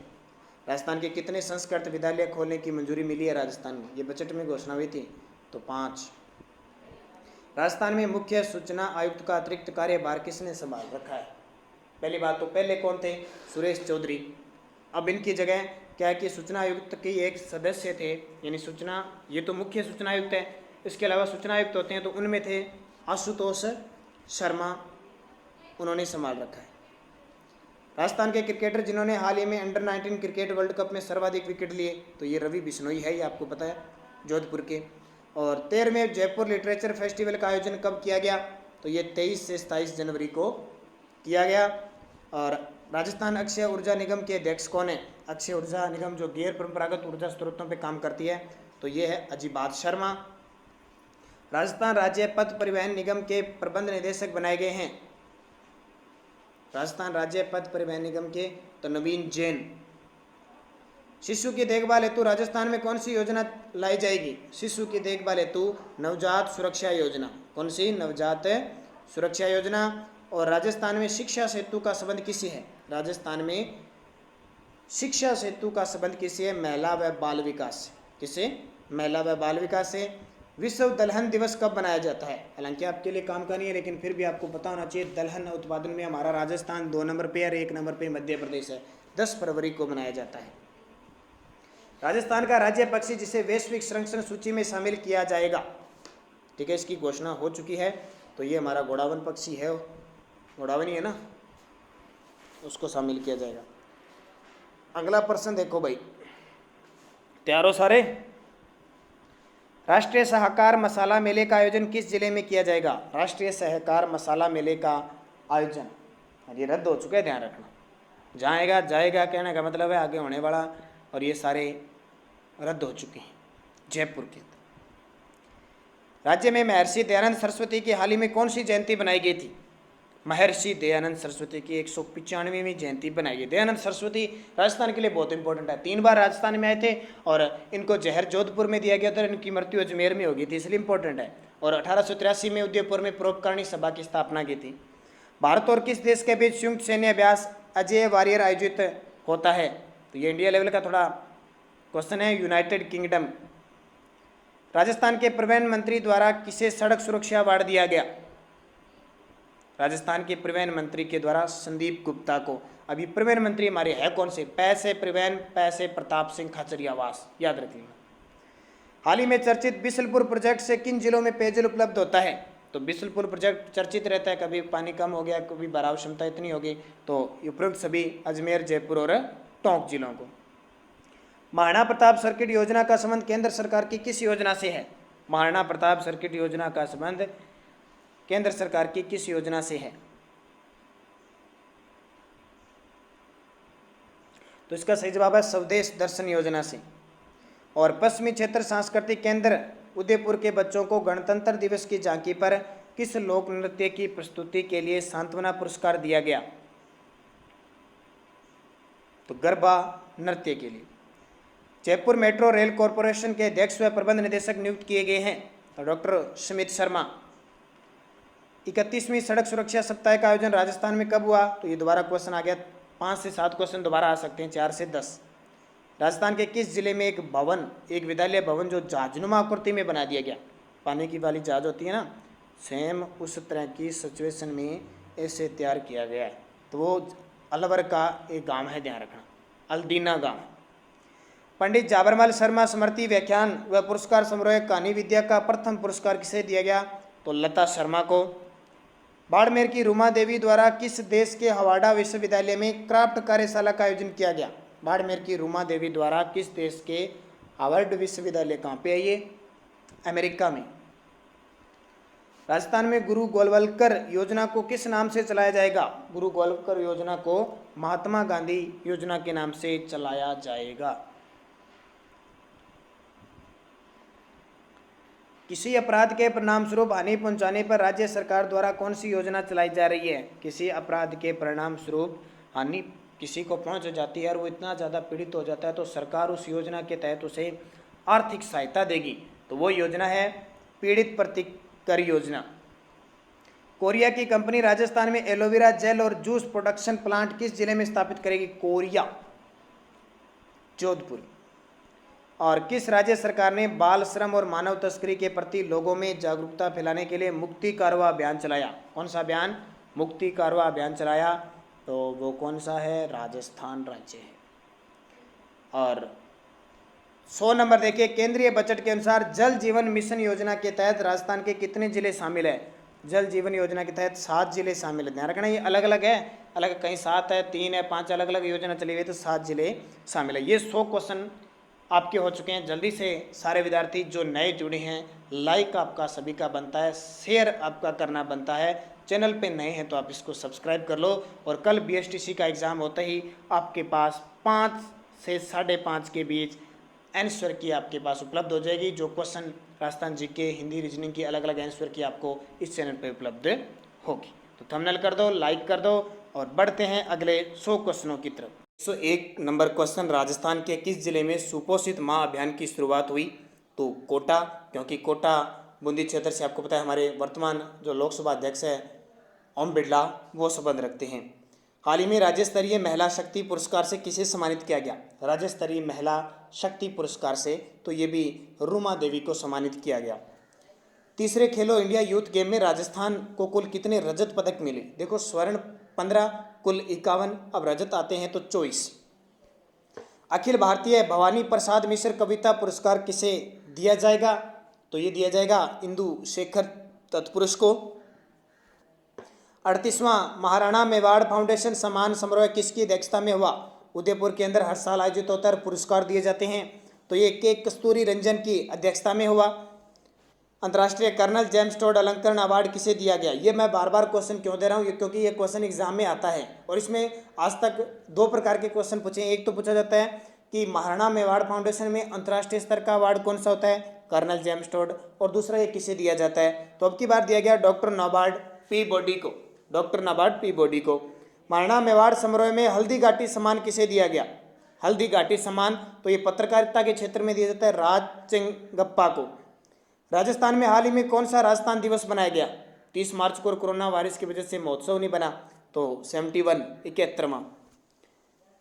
राजस्थान के कितने संस्कृत विद्यालय खोलने की मंजूरी मिली है राजस्थान में? ये बजट में घोषणा हुई थी, तो 5। राजस्थान में मुख्य सूचना आयुक्त का अतिरिक्त कार्यभार किसने संभाल रखा है? पहली बात तो पहले कौन थे? सुरेश चौधरी। अब इनकी जगह क्या है कि सूचना आयुक्त के एक सदस्य थे, यानी सूचना, ये तो मुख्य सूचना आयुक्त है, इसके अलावा सूचना आयुक्त होते हैं, तो उनमें थे आशुतोष शर्मा, उन्होंने संभाल रखा है। राजस्थान के क्रिकेटर जिन्होंने हाल ही में अंडर 19 क्रिकेट वर्ल्ड कप में सर्वाधिक विकेट लिए, तो ये रवि बिश्नोई है, ये आपको पता है। जोधपुर के। और 13वें जयपुर लिटरेचर फेस्टिवल का आयोजन कब किया गया? तो ये 23 से 27 जनवरी को किया गया। और राजस्थान अक्षय ऊर्जा निगम के अध्यक्ष कौन है? अक्षय ऊर्जा निगम जो गैर परंपरागत ऊर्जा स्रोतों पर काम करती है, तो ये है अजीबात शर्मा। राजस्थान राज्य पथ परिवहन निगम के प्रबंध निदेशक बनाए गए हैं, राजस्थान राज्य पथ परिवहन निगम के, तो नवीन जैन। शिशु की देखभाल हेतु राजस्थान में कौन सी योजना लाई जाएगी? शिशु की देखभाल हेतु नवजात सुरक्षा योजना। कौन सी? नवजात सुरक्षा योजना। और राजस्थान में शिक्षा सेतु का संबंध किसे है? राजस्थान में शिक्षा सेतु का संबंध किसे है? महिला व बाल विकास से। किसे? महिला व बाल विकास से। विश्व दलहन दिवस कब मनाया जाता है? हालांकि आपके लिए काम का नहीं है, लेकिन फिर भी आपको पता होना चाहिए। दलहन उत्पादन में हमारा राजस्थान 2 नंबर पे और 1 नंबर पे मध्य प्रदेश है। 10 फरवरी को मनाया जाता है। राजस्थान का राज्य पक्षी जिसे वैश्विक संरक्षण सूची में शामिल किया जाएगा, ठीक है, इसकी घोषणा हो चुकी है, तो ये हमारा घोड़ावन पक्षी है, घोड़ावनी है ना, उसको शामिल किया जाएगा। अगला प्रश्न देखो भाई, तैयार हो सारे? राष्ट्रीय सहकार मसाला मेले का आयोजन किस जिले में किया जाएगा? राष्ट्रीय सहकार मसाला मेले का आयोजन, ये रद्द हो चुका है, ध्यान रखना। जाएगा जाएगा कहने का मतलब है आगे होने वाला, और ये सारे रद्द हो चुके हैं। जयपुर के राज्य में महर्षि दयानंद सरस्वती की हाल ही में कौन सी जयंती बनाई गई थी? महर्षि दयानंद सरस्वती की 195वीं जयंती बनाई गई। दयानंद सरस्वती राजस्थान के लिए बहुत इंपॉर्टेंट है। 3 बार राजस्थान में आए थे और इनको जहर जोधपुर में दिया गया था, इनकी मृत्यु अजमेर में हो गई थी, इसलिए इंपॉर्टेंट है। और 1883 में उदयपुर में परोपकारिणी सभा की स्थापना की थी। भारत और किस देश के बीच संयुक्त सैन्य अभ्यास अजय वॉरियर आयोजित होता है? तो ये इंडिया लेवल का थोड़ा क्वेश्चन है। United kingdom. राजस्थान के परिवहन मंत्री द्वारा किसे सड़क सुरक्षा अवार्ड दिया गया? राजस्थान के परिवहन मंत्री के द्वारा संदीप गुप्ता को। अभी परिवहन मंत्री हमारे है कौन से? पैसे परिवहन, पैसे प्रताप सिंह खाचरियावास, याद रखिएगा। हाल ही में चर्चित बिसलपुर प्रोजेक्ट से किन जिलों में पेयजल उपलब्ध होता है? तो बिसलपुर प्रोजेक्ट चर्चित रहता है, कभी पानी कम हो गया, कभी भराव क्षमता इतनी होगी, तो उपरोक्त सभी अजमेर, जयपुर और टोंक जिलों को। महाराणा प्रताप सर्किट योजना का संबंध केंद्र सरकार की किस योजना से है? महाराणा प्रताप सर्किट योजना का संबंध केंद्र सरकार की किस योजना से है? तो इसका सही जवाब है स्वदेश दर्शन योजना से। और पश्चिमी क्षेत्र सांस्कृतिक केंद्र उदयपुर के बच्चों को गणतंत्र दिवस की झांकी पर किस लोक नृत्य की प्रस्तुति के लिए सांत्वना पुरस्कार दिया गया? तो गरबा नृत्य के लिए। जयपुर मेट्रो रेल कॉरपोरेशन के अध्यक्ष व प्रबंध निदेशक नियुक्त किए गए हैं, तो डॉक्टर सुमित शर्मा। 31वीं सड़क सुरक्षा सप्ताह का आयोजन राजस्थान में कब हुआ? तो ये दोबारा क्वेश्चन आ गया, 5 से 7 क्वेश्चन दोबारा आ सकते हैं, 4 से 10। राजस्थान के किस जिले में एक भवन, एक विद्यालय भवन जो जहाजनुमा आकृति में बना दिया गया? पानी की वाली जहाज होती है ना, सेम उस तरह की सिचुएशन में ऐसे तैयार किया गया है। तो वो अलवर का एक गांव है, ध्यान रखना, अल्दीना गांव। पंडित जाबरमल शर्मा स्मृति व्याख्यान व पुरस्कार समारोह कहानी विद्या का प्रथम पुरस्कार किसे दिया गया? तो लता शर्मा को। बाड़मेर की रूमा देवी द्वारा किस देश के हवाड़ा विश्वविद्यालय में क्राफ्ट कार्यशाला का आयोजन किया गया? बाड़मेर की रूमा देवी द्वारा किस देश के हार्वर्ड विश्वविद्यालय, कहाँ पे है ये? अमेरिका में। राजस्थान में गुरु गोलवलकर योजना को किस नाम से चलाया जाएगा? गुरु गोलवलकर योजना को महात्मा गांधी योजना के नाम से चलाया जाएगा। किसी अपराध के परिणाम स्वरूप हानि पहुंचाने पर राज्य सरकार द्वारा कौन सी योजना चलाई जा रही है? किसी अपराध के परिणाम स्वरूप हानि किसी को पहुंच जाती है और वो इतना ज़्यादा पीड़ित हो जाता है, तो सरकार उस योजना के तहत उसे आर्थिक सहायता देगी। तो वो योजना है पीड़ित प्रतिकर योजना। कोरिया की कंपनी राजस्थान में एलोवेरा जेल और जूस प्रोडक्शन प्लांट किस जिले में स्थापित करेगी? कोरिया, जोधपुर। और किस राज्य सरकार ने बाल श्रम और मानव तस्करी के प्रति लोगों में जागरूकता फैलाने के लिए मुक्ति कारवा अभियान चलाया? कौन सा अभियान? मुक्ति कारवा अभियान चलाया। तो वो कौन सा है? राजस्थान राज्य है। और 100 नंबर देखिए, केंद्रीय बजट के अनुसार जल जीवन मिशन योजना के तहत राजस्थान के कितने जिले शामिल है? जल जीवन योजना के तहत 7 जिले शामिल है। ध्यान रखना, ये अलग अलग है, अलग कहीं 7 है, 3 है, 5 अलग अलग योजना चली हुई है, तो 7 जिले शामिल है। ये 100 क्वेश्चन आपके हो चुके हैं। जल्दी से सारे विद्यार्थी जो नए जुड़े हैं, लाइक आपका सभी का बनता है, शेयर आपका करना बनता है। चैनल पे नए हैं तो आप इसको सब्सक्राइब कर लो। और कल BSTC का एग्ज़ाम होते ही आपके पास 5 से 5:30 के बीच आंसर की आपके पास उपलब्ध हो जाएगी। जो question Rajasthan GK, Hindi, reasoning की अलग अलग आंसर की आपको इस चैनल पे उपलब्ध होगी। तो थंबनेल कर दो, लाइक कर दो और बढ़ते हैं अगले 100 क्वेश्चनों की तरफ। 101 नंबर क्वेश्चन, राजस्थान के किस जिले में सुपोषित माँ अभियान की शुरुआत हुई? तो कोटा, क्योंकि कोटा बूंदी क्षेत्र से आपको पता है हमारे वर्तमान जो लोकसभा अध्यक्ष है ओम बिरला, वो संबंध रखते हैं। हाल ही में राज्य स्तरीय महिला शक्ति पुरस्कार से किसे सम्मानित किया गया? राज्य स्तरीय महिला शक्ति पुरस्कार से तो ये भी रूमा देवी को सम्मानित किया गया। तीसरे खेलो इंडिया यूथ गेम में राजस्थान को कुल कितने रजत पदक मिले? देखो, स्वर्ण 15, कुल 51, अब रजत आते हैं तो 24। अखिल भारतीय भवानी प्रसाद मिश्र कविता पुरस्कार किसे दिया जाएगा? तो ये दिया जाएगा इंदु शेखर तत्पुरुष को। 38वां महाराणा मेवाड़ फाउंडेशन सम्मान समारोह किसकी अध्यक्षता में हुआ? उदयपुर के अंदर हर साल आयोजित होता है, पुरस्कार दिए जाते हैं, तो ये के कस्तूरी रंजन की अध्यक्षता में हुआ। अंतर्राष्ट्रीय कर्नल जेम्स टोड अलंकरण अवार्ड किसे दिया गया? ये मैं बार बार क्वेश्चन क्यों दे रहा हूँ, क्योंकि ये क्वेश्चन एग्जाम में आता है और इसमें आज तक 2 प्रकार के क्वेश्चन पूछे। एक तो पूछा जाता है कि महाराणा मेवाड़ फाउंडेशन में अंतर्राष्ट्रीय स्तर का अवार्ड कौन सा होता है? Colonel James Tod. और दूसरा ये किसे दिया जाता है? तो अब की बार दिया गया डॉक्टर नाबार्ड पी बॉडी को, डॉक्टर नाबार्ड पी बॉडी को। महाराणा मेवाड़ समारोह में हल्दी घाटी सम्मान किसे दिया गया? हल्दी घाटी सम्मान तो ये पत्रकारिता के क्षेत्र में दिया जाता है राज चेंगप्पा को। राजस्थान में हाल ही में कौन सा राजस्थान दिवस बनाया गया? 30 मार्च को कोरोना वायरस की वजह से महोत्सव नहीं बना, तो 71वां।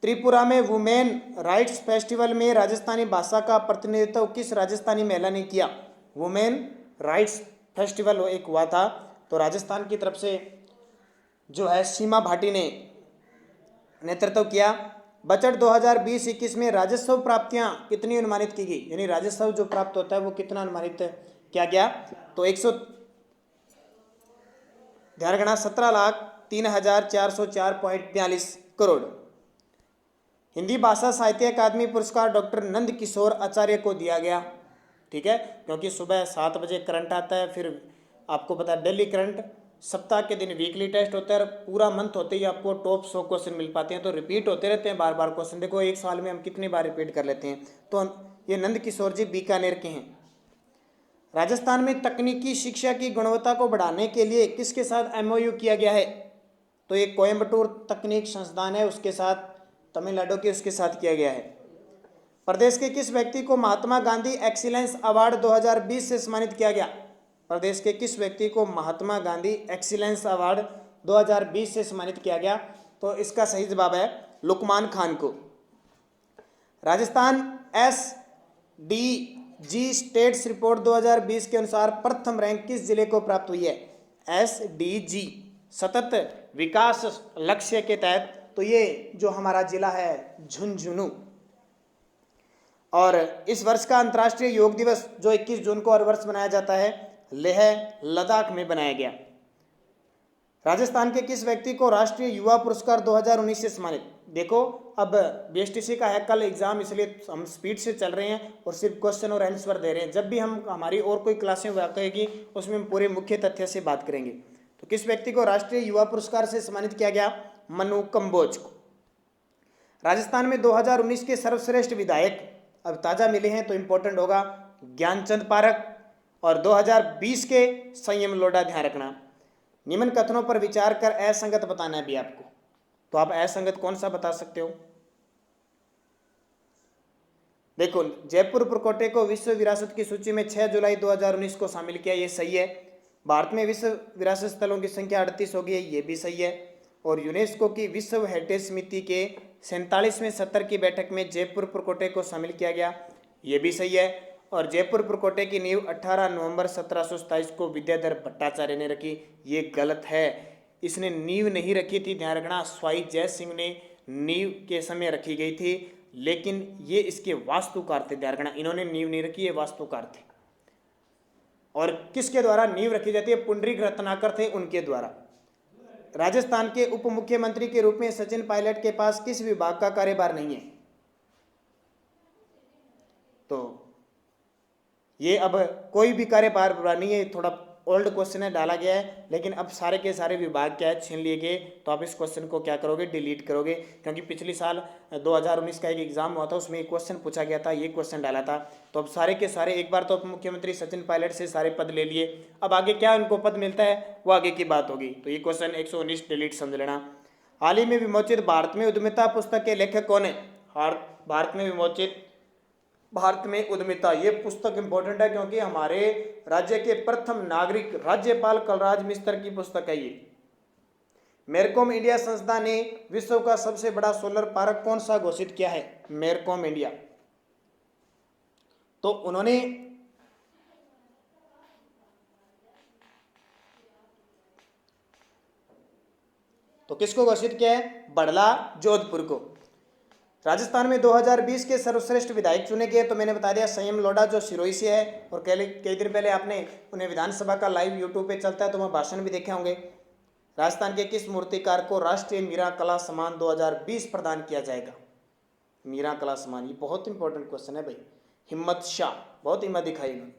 त्रिपुरा में वुमेन राइट्स फेस्टिवल में राजस्थानी भाषा का प्रतिनिधित्व किस राजस्थानी महिला ने किया? वुमेन राइट्स फेस्टिवल एक हुआ था, तो राजस्थान की तरफ से जो है सीमा भाटी ने नेतृत्व किया। बजट 2020-21 में राजस्व प्राप्तियां कितनी अनुमानित की गई? यानी राजस्व जो प्राप्त होता है वो कितना अनुमानित किया गया? तो 17,03,404.42 करोड़। हिंदी भाषा साहित्य अकादमी पुरस्कार डॉक्टर नंद किशोर आचार्य को दिया गया। ठीक है, क्योंकि सुबह 7 बजे करंट आता है, फिर आपको पता है डेली करंट, सप्ताह के दिन वीकली टेस्ट होता है, पूरा मंथ होते ही आपको टॉप 100 क्वेश्चन मिल पाते हैं, तो रिपीट होते रहते हैं बार बार क्वेश्चन। देखो एक साल में हम कितनी बार रिपीट कर लेते हैं। तो ये नंद किशोर जी बीकानेर के हैं। राजस्थान में तकनीकी शिक्षा की गुणवत्ता को बढ़ाने के लिए किसके साथ MOU किया गया है? तो ये कोयम्बटूर तकनीक संस्थान है, उसके साथ, तमिलनाडु के उसके साथ किया गया है। प्रदेश के किस व्यक्ति को महात्मा गांधी एक्सीलेंस अवार्ड 2020 से सम्मानित किया गया? प्रदेश के किस व्यक्ति को महात्मा गांधी एक्सीलेंस अवार्ड 2020 से सम्मानित किया गया? तो इसका सही जवाब है लुकमान खान को। राजस्थान SDG स्टेट्स रिपोर्ट 2020 के अनुसार प्रथम रैंक किस जिले को प्राप्त हुई है? SDG सतत विकास लक्ष्य के तहत, तो ये जो हमारा जिला है झुंझुनू। और इस वर्ष का अंतर्राष्ट्रीय योग दिवस जो 21 जून को हर वर्ष मनाया जाता है, लेह लद्दाख में बनाया गया। राजस्थान के किस व्यक्ति को राष्ट्रीय युवा पुरस्कार 2019 से सम्मानित? देखो अब BSTC का है कल एग्जाम, इसलिए हम स्पीड से चल रहे हैं और सिर्फ क्वेश्चन और आंसर दे रहे हैं। जब भी हम हमारी और कोई क्लासें करेगी उसमें हम पूरे मुख्य तथ्य से बात करेंगे। तो किस व्यक्ति को राष्ट्रीय युवा पुरस्कार से सम्मानित किया गया? मनु कंबोज को। राजस्थान में 2019 के सर्वश्रेष्ठ विधायक अब ताज़ा मिले हैं, तो इंपॉर्टेंट होगा ज्ञानचंद पारख, और 2020 के संयम लोढ़ा, ध्यान रखना। निम्न कथनों पर विचार कर असंगत बताना है भी आपको, तो आप असंगत कौन सा बता सकते हो? देखो, जयपुर उपरकोटे को विश्व विरासत की सूची में 6 जुलाई 2019 को शामिल किया, ये सही है। भारत में विश्व विरासत स्थलों की संख्या 38 हो गई है, ये भी सही है। और यूनेस्को की विश्व हेरिटेज समिति के 47वें सत्र की बैठक में जयपुर उपरकोटे को शामिल किया गया, ये भी सही है। और जयपुर उपरकोटे की नींव 18 नवंबर 1727 को विद्याधर भट्टाचार्य ने रखी, ये गलत है। इसने नींव नहीं रखी थी, ध्यान रखना, स्वाई जय सिंह ने नींव के समय रखी गई थी, लेकिन ये इसके वास्तुकार थे, ध्यान रखना, इन्होंने नींव नहीं रखी, ये वास्तुकार थे। और किसके द्वारा नींव रखी जाती है? पुंडरीक रत्नाकर थे, उनके द्वारा। राजस्थान के उप मुख्यमंत्री के रूप में सचिन पायलट के पास किस विभाग का कार्यभार नहीं है? तो ये अब कोई भी कार्य बार बार नहीं है, थोड़ा ओल्ड क्वेश्चन है, डाला गया है, लेकिन अब सारे के सारे विभाग क्या है छीन लिए गए। तो आप इस क्वेश्चन को क्या करोगे, डिलीट करोगे, क्योंकि पिछले साल 2019 का एक एग्जाम हुआ था, उसमें एक क्वेश्चन पूछा गया था, ये क्वेश्चन डाला था। तो अब सारे के सारे एक बार तो उप मुख्यमंत्री सचिन पायलट से सारे पद ले लिए, अब आगे क्या उनको पद मिलता है वो आगे की बात होगी। तो ये क्वेश्चन 119 डिलीट समझ लेना। हाल ही में विमोचित भारत में उद्यमिता पुस्तक के लेखक कौन है? भारत में विमोचित भारत में उद्यमिता, ये पुस्तक इंपॉर्टेंट है क्योंकि हमारे राज्य के प्रथम नागरिक राज्यपाल कलराज मिश्र की पुस्तक है ये। मेरकॉम इंडिया संस्था ने विश्व का सबसे बड़ा सोलर पार्क कौन सा घोषित किया है? Mercom India. तो उन्होंने तो किसको घोषित किया है? बड़ला जोधपुर को। राजस्थान में 2020 के सर्वश्रेष्ठ विधायक चुने गए, तो मैंने बता दिया संयम लोढ़ा जो सिरोही से है, और कई दिन पहले आपने उन्हें विधानसभा का लाइव यूट्यूब पे चलता है तो वहाँ भाषण भी देखे होंगे। राजस्थान के किस मूर्तिकार को राष्ट्रीय मीरा कला सम्मान 2020 प्रदान किया जाएगा? मीरा कला सम्मान, ये बहुत इंपॉर्टेंट क्वेश्चन है भाई। हिम्मत शाह, बहुत हिम्मत दिखाई उन्होंने।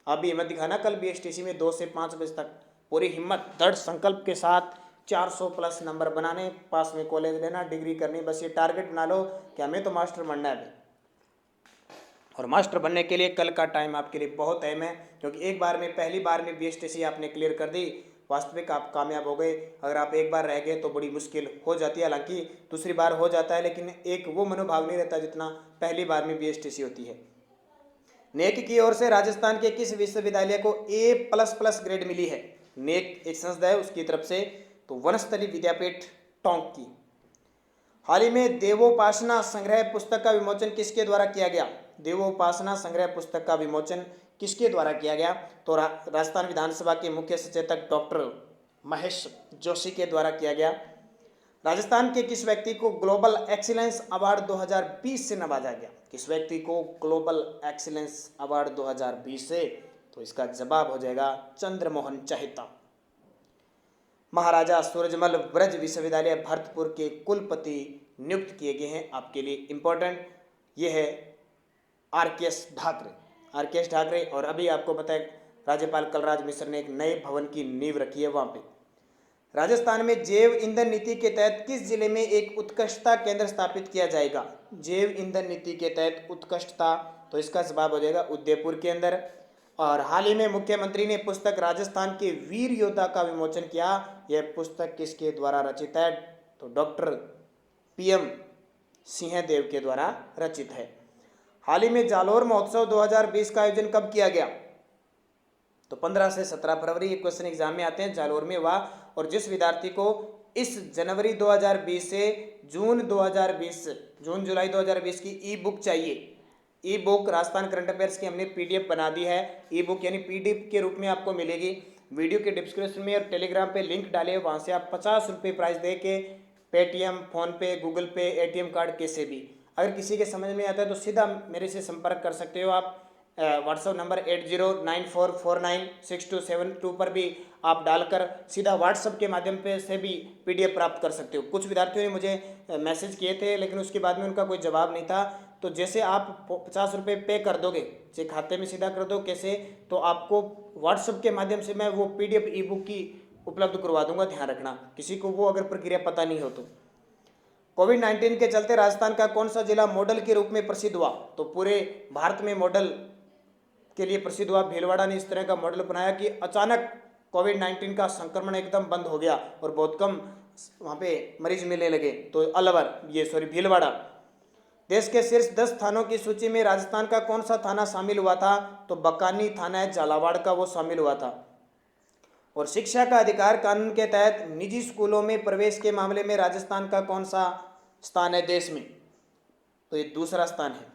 आप भी हिम्मत दिखाना कल BSTC में 2 से 5 बजे तक, पूरी हिम्मत दृढ़ संकल्प के साथ 400 प्लस नंबर बनाने, पास में कॉलेज लेना, डिग्री करनी, बस ये टारगेट बना लो कि हमें तो मास्टर बनना है। और मास्टर बनने के लिए कल का टाइम आपके लिए बहुत अहम है, क्योंकि एक बार में पहली बार में BSTC आपने क्लियर कर दी, वास्तविक आप कामयाब हो गए। अगर आप एक बार रह गए तो बड़ी मुश्किल हो जाती है, हालांकि दूसरी बार हो जाता है, लेकिन एक वो मनोभाव नहीं रहता जितना पहली बार में BSTC होती है। नेक की ओर से राजस्थान के किस विश्वविद्यालय को A++ ग्रेड मिली है? नेक एक संस्था है उसकी तरफ से, तो वनस्थली विद्यापीठ टोंक की। हाल ही में देवोपासना संग्रह पुस्तक का विमोचन किसके द्वारा किया गया? देवोपासना संग्रह पुस्तक का विमोचन किसके द्वारा किया गया? तो राजस्थान विधानसभा के मुख्य सचेतक डॉक्टर महेश जोशी के द्वारा किया गया। राजस्थान के किस व्यक्ति को ग्लोबल एक्सीलेंस अवार्ड 2020 से नवाजा गया? किस व्यक्ति को ग्लोबल एक्सीलेंस अवार्ड 2020 से? तो इसका जवाब हो जाएगा चंद्रमोहन चहेता। महाराजा सूरजमल ब्रज विश्वविद्यालय भरतपुर के कुलपति नियुक्त किए गए हैं। आपके लिए इंपॉर्टेंट ये है RKS ठाकरे। और अभी आपको पता है राज्यपाल कलराज मिश्र ने एक नए भवन की नींव रखी है वहाँ पे। राजस्थान में जैव ईंधन नीति के तहत किस जिले में एक उत्कृष्टता केंद्र स्थापित किया जाएगा? जैव ईंधन नीति के तहत उत्कृष्टता, तो इसका जवाब हो जाएगा उदयपुर के अंदर। और हाल ही में मुख्यमंत्री ने पुस्तक राजस्थान के वीर योद्धा का विमोचन किया। यह पुस्तक किसके द्वारा रचित है? तो डॉक्टर PM सिंहदेव के द्वारा रचित है। हाल ही में जालोर महोत्सव 2020 का आयोजन कब किया गया? तो 15 से 17 फरवरी, ये क्वेश्चन एग्जाम में आते हैं, जालोर में हुआ। और जिस विद्यार्थी को इस जनवरी 2020 से जून 2020 जून जुलाई 2020 की ई बुक चाहिए, ई बुक राजस्थान करंट अफेयर्स की हमने PDF बना दी है। ई बुक यानी PDF के रूप में आपको मिलेगी। वीडियो के डिस्क्रिप्शन में और टेलीग्राम पे लिंक डाले, वहाँ से आप 50 रुपये प्राइस दे के पेटीएम, फ़ोनपे, गूगल पे, ATM कार्ड कैसे भी, अगर किसी के समझ में आता है तो सीधा मेरे से संपर्क कर सकते हो आप। व्हाट्सअप नंबर 8094496272 पर भी आप डालकर सीधा व्हाट्सअप के माध्यम पे से भी PDF प्राप्त कर सकते हो। कुछ विद्यार्थियों ने मुझे मैसेज किए थे, लेकिन उसके बाद में उनका कोई जवाब नहीं था। तो जैसे आप 50 रुपये पे कर दोगे, चाहे खाते में सीधा कर दो कैसे, तो आपको व्हाट्सअप के माध्यम से मैं वो PDF ई बुक की उपलब्ध करवा दूंगा। ध्यान रखना, किसी को वो अगर प्रक्रिया पता नहीं हो तो। कोविड-19 के चलते राजस्थान का कौन सा जिला मॉडल के रूप में प्रसिद्ध हुआ? तो पूरे भारत में मॉडल के लिए प्रसिद्ध हुआ। भीलवाड़ा ने इस तरह का मॉडल बनाया कि अचानक कोविड-19 का संक्रमण एकदम बंद हो गया और बहुत कम वहाँ पे मरीज मिलने लगे। तो भीलवाड़ा। देश के शीर्ष 10 थानों की सूची में राजस्थान का कौन सा थाना शामिल हुआ था? तो बकानी थाना है झालावाड़ का, वो शामिल हुआ था। और शिक्षा का अधिकार कानून के तहत निजी स्कूलों में प्रवेश के मामले में राजस्थान का कौन सा स्थान है देश में? तो ये दूसरा स्थान है।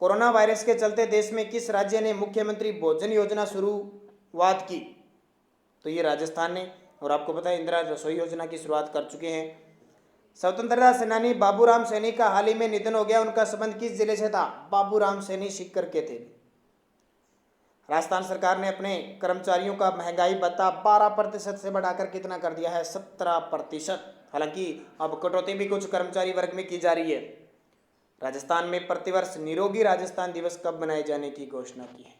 कोरोना वायरस के चलते देश में किस राज्य ने मुख्यमंत्री भोजन योजना शुरुआत की? तो ये राजस्थान ने। और आपको पता है इंदिरा रसोई योजना की शुरुआत कर चुके हैं। स्वतंत्रता सेनानी बाबूराम सैनी का हाल ही में निधन हो गया। उनका संबंध किस जिले से था? बाबूराम सैनी सीकर के थे। राजस्थान सरकार ने अपने कर्मचारियों का महंगाई भत्ता 12% से बढ़ाकर कितना कर दिया है? 17%। हालांकि अब कटौती भी कुछ कर्मचारी वर्ग में की जा रही है। राजस्थान में प्रतिवर्ष निरोगी राजस्थान दिवस कब मनाए जाने की घोषणा की है?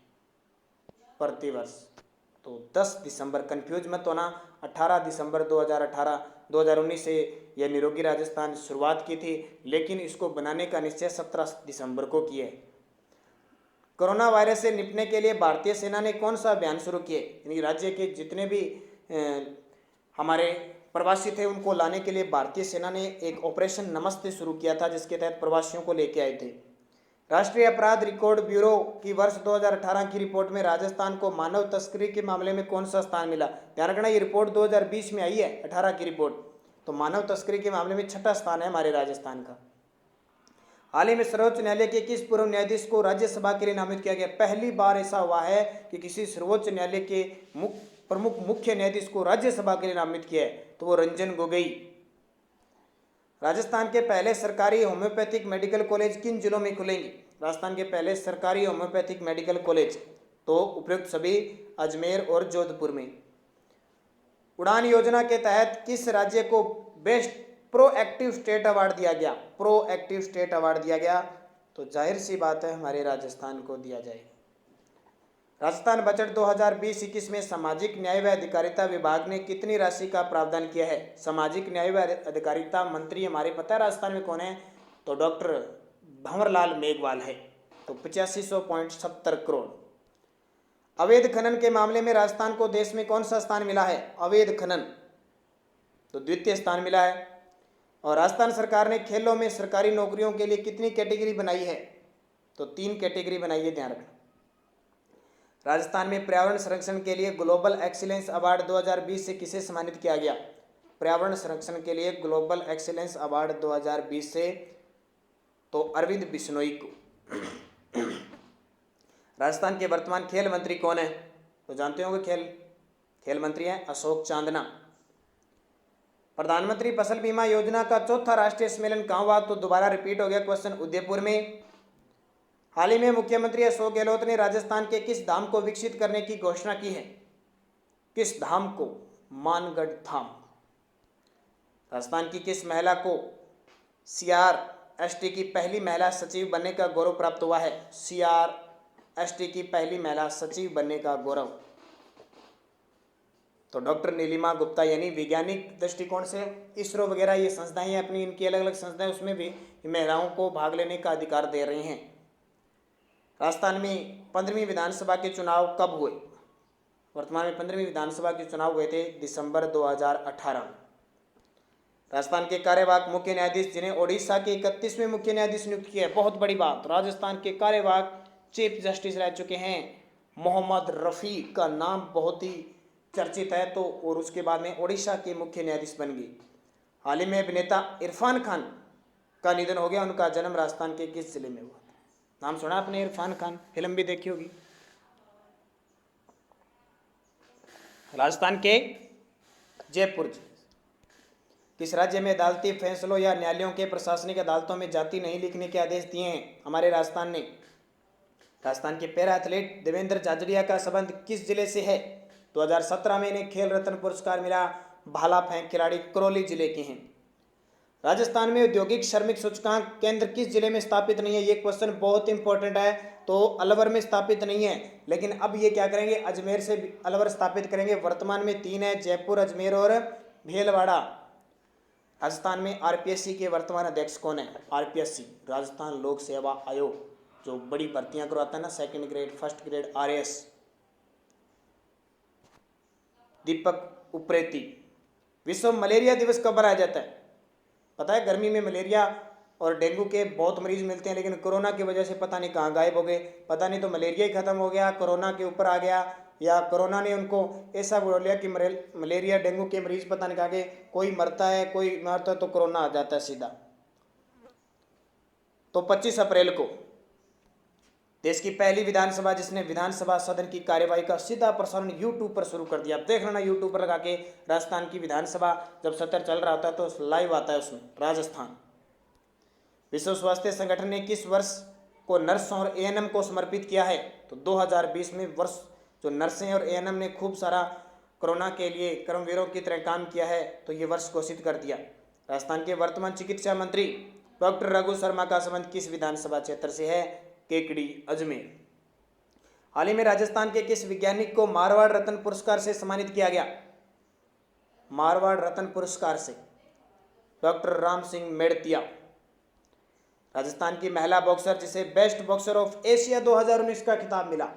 प्रतिवर्ष तो 10 दिसंबर, कंफ्यूज मत होना। 18 दिसंबर 2019 से यह निरोगी राजस्थान शुरुआत की थी, लेकिन इसको बनाने का निश्चय 17 दिसंबर को किया है। कोरोना वायरस से निपटने के लिए भारतीय सेना ने कौन सा अभियान शुरू किए? यानी राज्य के जितने भी हमारे प्रवासी थे उनको लाने के लिए भारतीय सेना ने एक ऑपरेशन नमस्ते शुरू किया था, जिसके तहत प्रवासियों को लेके आए थे। राष्ट्रीय अपराध रिकॉर्ड ब्यूरो की वर्ष 2018 की रिपोर्ट में राजस्थान को मानव तस्करी के मामले में कौन सा स्थान मिला? ध्यान रखना, ये रिपोर्ट 2020 में आई है, 18 की रिपोर्ट, तो मानव तस्करी के मामले में 6ठा स्थान है हमारे राजस्थान का। हाल ही में सर्वोच्च न्यायालय के किस पूर्व न्यायाधीश को राज्यसभा के लिए नामित किया गया? पहली बार ऐसा हुआ है कि किसी सर्वोच्च न्यायालय के प्रमुख मुख्य न्यायाधीश को राज्यसभा के लिए नामित किया है, तो वो रंजन गोगोई। राजस्थान के पहले सरकारी होम्योपैथिक मेडिकल कॉलेज किन जिलों में खुलेंगे? राजस्थान के पहले सरकारी होम्योपैथिक मेडिकल कॉलेज तो उपयुक्त सभी अजमेर और जोधपुर में। उड़ान योजना के तहत किस राज्य को बेस्ट प्रोएक्टिव स्टेट अवार्ड दिया गया? प्रोएक्टिव स्टेट अवार्ड दिया गया, तो जाहिर सी बात है हमारे राजस्थान को दिया जाएगा। राजस्थान बजट 2020-21 में सामाजिक न्याय व अधिकारिता विभाग ने कितनी राशि का प्रावधान किया है? सामाजिक न्याय व अधिकारिता मंत्री हमारे पता है राजस्थान में कौन है? तो डॉक्टर भंवरलाल मेघवाल है, तो 8570 करोड़। अवैध खनन के मामले में राजस्थान को देश में कौन सा स्थान मिला है? अवैध खनन तो द्वितीय स्थान मिला है। और राजस्थान सरकार ने खेलों में सरकारी नौकरियों के लिए कितनी कैटेगरी बनाई है? तो 3 कैटेगरी बनाई है, ध्यान रखना। राजस्थान में पर्यावरण संरक्षण के लिए ग्लोबल एक्सीलेंस अवार्ड 2020 से किसे सम्मानित किया गया? पर्यावरण संरक्षण के लिए ग्लोबल एक्सीलेंस अवार्ड 2020 से तो अरविंद बिश्नोई को। राजस्थान के वर्तमान खेल मंत्री कौन है? तो जानते होंगे, खेल मंत्री हैं अशोक चांदना। प्रधानमंत्री फसल बीमा योजना का चौथा राष्ट्रीय सम्मेलन कहाँ हुआ? तो दोबारा रिपीट हो गया क्वेश्चन, उदयपुर में। हाल ही में मुख्यमंत्री अशोक गहलोत ने राजस्थान के किस धाम को विकसित करने की घोषणा की है? किस धाम को? मानगढ़ धाम। राजस्थान की किस महिला को CRST की पहली महिला सचिव बनने का गौरव प्राप्त हुआ है? CRST की पहली महिला सचिव बनने का गौरव तो डॉक्टर नीलिमा गुप्ता। यानी वैज्ञानिक दृष्टिकोण से इसरो वगैरह ये संस्थाएं अपनी इनकी अलग अलग संस्थाएं, उसमें भी महिलाओं को भाग लेने का अधिकार दे रही हैं। राजस्थान में 15वीं विधानसभा के चुनाव कब हुए? वर्तमान में 15वीं विधानसभा के चुनाव हुए थे दिसंबर 2018। राजस्थान के कार्यवाहक मुख्य न्यायाधीश जिन्हें ओडिशा के 31वें मुख्य न्यायाधीश नियुक्त किया है, बहुत बड़ी बात, राजस्थान के कार्यवाहक चीफ जस्टिस रह चुके हैं मोहम्मद रफ़ी का नाम बहुत ही चर्चित है, तो और उसके बाद में ओडिशा के मुख्य न्यायाधीश बन गए। हाल ही में अभिनेता इरफान खान का निधन हो गया। उनका जन्म राजस्थान के किस जिले में हुआ? नाम सुना आपने इरफान खान, फिल्म भी देखी होगी। राजस्थान के जयपुर। किस राज्य में अदालती फैसलों या न्यायालयों के प्रशासनिक अदालतों में जाति नहीं लिखने के आदेश दिए हैं? हमारे राजस्थान ने। राजस्थान के पैरा एथलीट देवेंद्र झाझड़िया का संबंध किस जिले से है? 2017 में इन्हें खेल रत्न पुरस्कार मिला। भाला फेंक खिलाड़ी करौली जिले के हैं। राजस्थान में औद्योगिक श्रमिक सूचकांक केंद्र किस जिले में स्थापित नहीं है? ये क्वेश्चन बहुत इंपॉर्टेंट है। तो अलवर में स्थापित नहीं है, लेकिन अब ये क्या करेंगे, अजमेर से अलवर स्थापित करेंगे। वर्तमान में 3 है, जयपुर, अजमेर और भीलवाड़ा। राजस्थान में RPSC के वर्तमान अध्यक्ष कौन है? RPSC राजस्थान लोक सेवा आयोग, जो बड़ी भर्तियां करवाता है ना, 2nd grade, 1st grade, RAS। Deepak Upreti. विश्व मलेरिया दिवस कब मनाया जाता है? पता है, गर्मी में मलेरिया और डेंगू के बहुत मरीज मिलते हैं, लेकिन कोरोना की वजह से पता नहीं कहाँ गायब हो गए। पता नहीं तो मलेरिया ही खत्म हो गया, कोरोना के ऊपर आ गया, या कोरोना ने उनको ऐसा बोल लिया कि मलेरिया डेंगू के मरीज पता नहीं कहाँ गए। कोई मरता है, कोई मरता है, तो कोरोना आ जाता है सीधा। तो 25 अप्रैल को देश की पहली विधानसभा, जिसने विधानसभा सदन की कार्यवाही का सीधा प्रसारण यूट्यूब पर शुरू कर दिया। आप देख लेना यूट्यूब पर लगा के, राजस्थान की विधानसभा जब सत्र चल रहा होता है तो लाइव आता है उसमें राजस्थान। विश्व स्वास्थ्य संगठन ने किस वर्ष को नर्स और ANM को समर्पित किया है? तो 2020 में वर्ष जो नर्सें और ANM ने खूब सारा कोरोना के लिए कर्मवीरों की तरह काम किया है, तो ये वर्ष घोषित कर दिया। राजस्थान के वर्तमान चिकित्सा मंत्री डॉक्टर रघु शर्मा का संबंध किस विधानसभा क्षेत्र से है? केकड़ी, अजमेर। हाल ही में राजस्थान के किस वैज्ञानिक को मारवाड़ रत्न पुरस्कार से सम्मानित किया गया? मारवाड़ रत्न पुरस्कार से डॉक्टर राम सिंह मेड़तिया। राजस्थान की महिला बॉक्सर जिसे बेस्ट बॉक्सर ऑफ एशिया 2019 का खिताब मिला?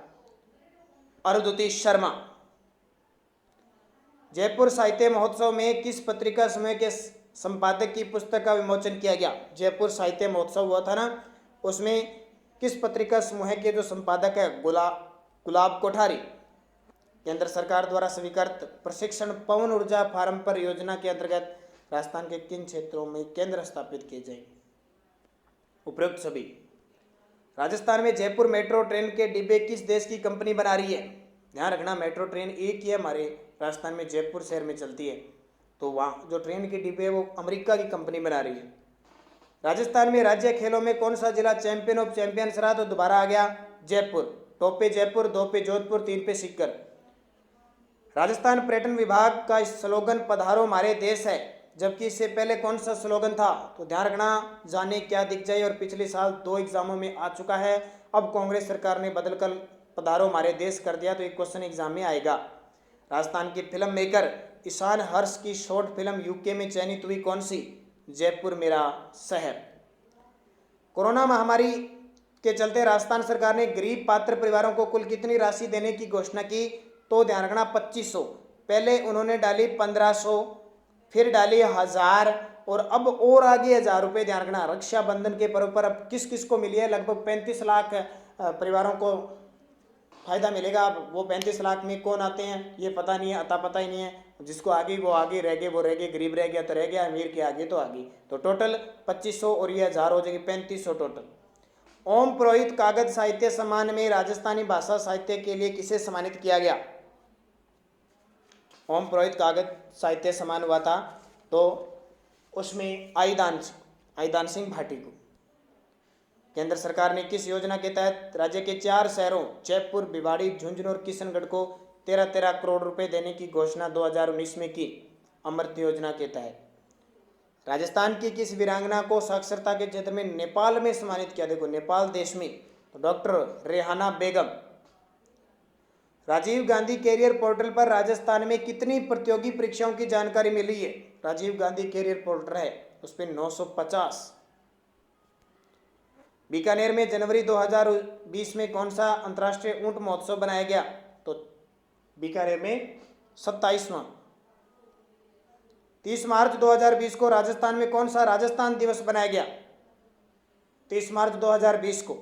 अरुंधति शर्मा। जयपुर साहित्य महोत्सव में किस पत्रिका समूह के संपादक की पुस्तक का विमोचन किया गया? जयपुर साहित्य महोत्सव हुआ था ना, उसमें किस पत्रिका समूह के जो संपादक है गुलाब कोठारी। केंद्र सरकार द्वारा स्वीकृत प्रशिक्षण पवन ऊर्जा फार्म पर योजना के अंतर्गत राजस्थान के किन क्षेत्रों में केंद्र स्थापित किए जाएंगे? उपरोक्त सभी। राजस्थान में जयपुर मेट्रो ट्रेन के डिब्बे किस देश की कंपनी बना रही है? ध्यान रखना, मेट्रो ट्रेन एक ही है हमारे राजस्थान में, जयपुर शहर में चलती है, तो वहाँ जो ट्रेन की डिब्बे है वो अमेरिका की कंपनी बना रही है। राजस्थान में राज्य खेलों में कौन सा जिला चैंपियन ऑफ चैंपियंस रहा? तो दोबारा आ गया जयपुर। टॉप पे जयपुर, 2 पे जोधपुर, 3 पे सीकर। राजस्थान पर्यटन विभाग का स्लोगन पधारो हमारे देश है, जबकि इससे पहले कौन सा स्लोगन था? तो ध्यान रखना, जाने क्या दिख जाए, और पिछले साल 2 एग्जामों में आ चुका है। अब कांग्रेस सरकार ने बदलकर पधारो हमारे देश कर दिया, तो एक क्वेश्चन एग्जाम में आएगा। राजस्थान की फिल्म मेकर ईशान हर्ष की शॉर्ट फिल्म यूके में चयनित हुई कौन सी? जयपुर मेरा शहर। कोरोना महामारी के चलते राजस्थान सरकार ने गरीब पात्र परिवारों को कुल कितनी राशि देने की घोषणा की? तो ध्यान रखना 2500। पहले उन्होंने डाली 1500, फिर डाली 1000 और अब और आगे 1000 रुपये। ध्यान रखना, रक्षाबंधन के पर्व पर अब किस किस को मिली है? लगभग 35 लाख परिवारों को फायदा मिलेगा। अब वो 35 लाख में कौन आते हैं ये पता नहीं है, अता पता ही नहीं है। जिसको आगे वो आगे रह गए, वो रह गए, गरीब रह गया तो रह गया, अमीर के आगे तो आगे। तो टोटल 2500 और ये 1000 हो जाएगी 3500 टोटल। ओम पुरोहित कागज साहित्य सम्मान में राजस्थानी भाषा साहित्य के लिए किसे सम्मानित किया गया? ओम पुरोहित कागज साहित्य सम्मान हुआ था, तो उसमें आईदान सिंह भाटी को। केंद्र सरकार ने किस योजना के तहत राज्य के 4 शहरों जयपुर, भिवाड़ी, झुंझुनू और किशनगढ़ को 13-13 करोड़ रुपए देने की घोषणा 2019 में की? अमृत योजना के तहत। राजस्थान की किस वीरांगना को साक्षरता के क्षेत्र में नेपाल में सम्मानित किया? देखो नेपाल देश में, तो डॉक्टर रेहाना बेगम। राजीव गांधी कैरियर पोर्टल पर राजस्थान में कितनी प्रतियोगी परीक्षाओं की जानकारी मिली है? राजीव गांधी कैरियर पोर्टल है, उस पर 950। बीकानेर में जनवरी 2020 में कौन सा अंतर्राष्ट्रीय ऊंट महोत्सव बनाया गया? तो बीकानेर में 27वां। 30 मार्च 2020 को राजस्थान में कौन सा राजस्थान दिवस बनाया गया? 30 मार्च 2020 को।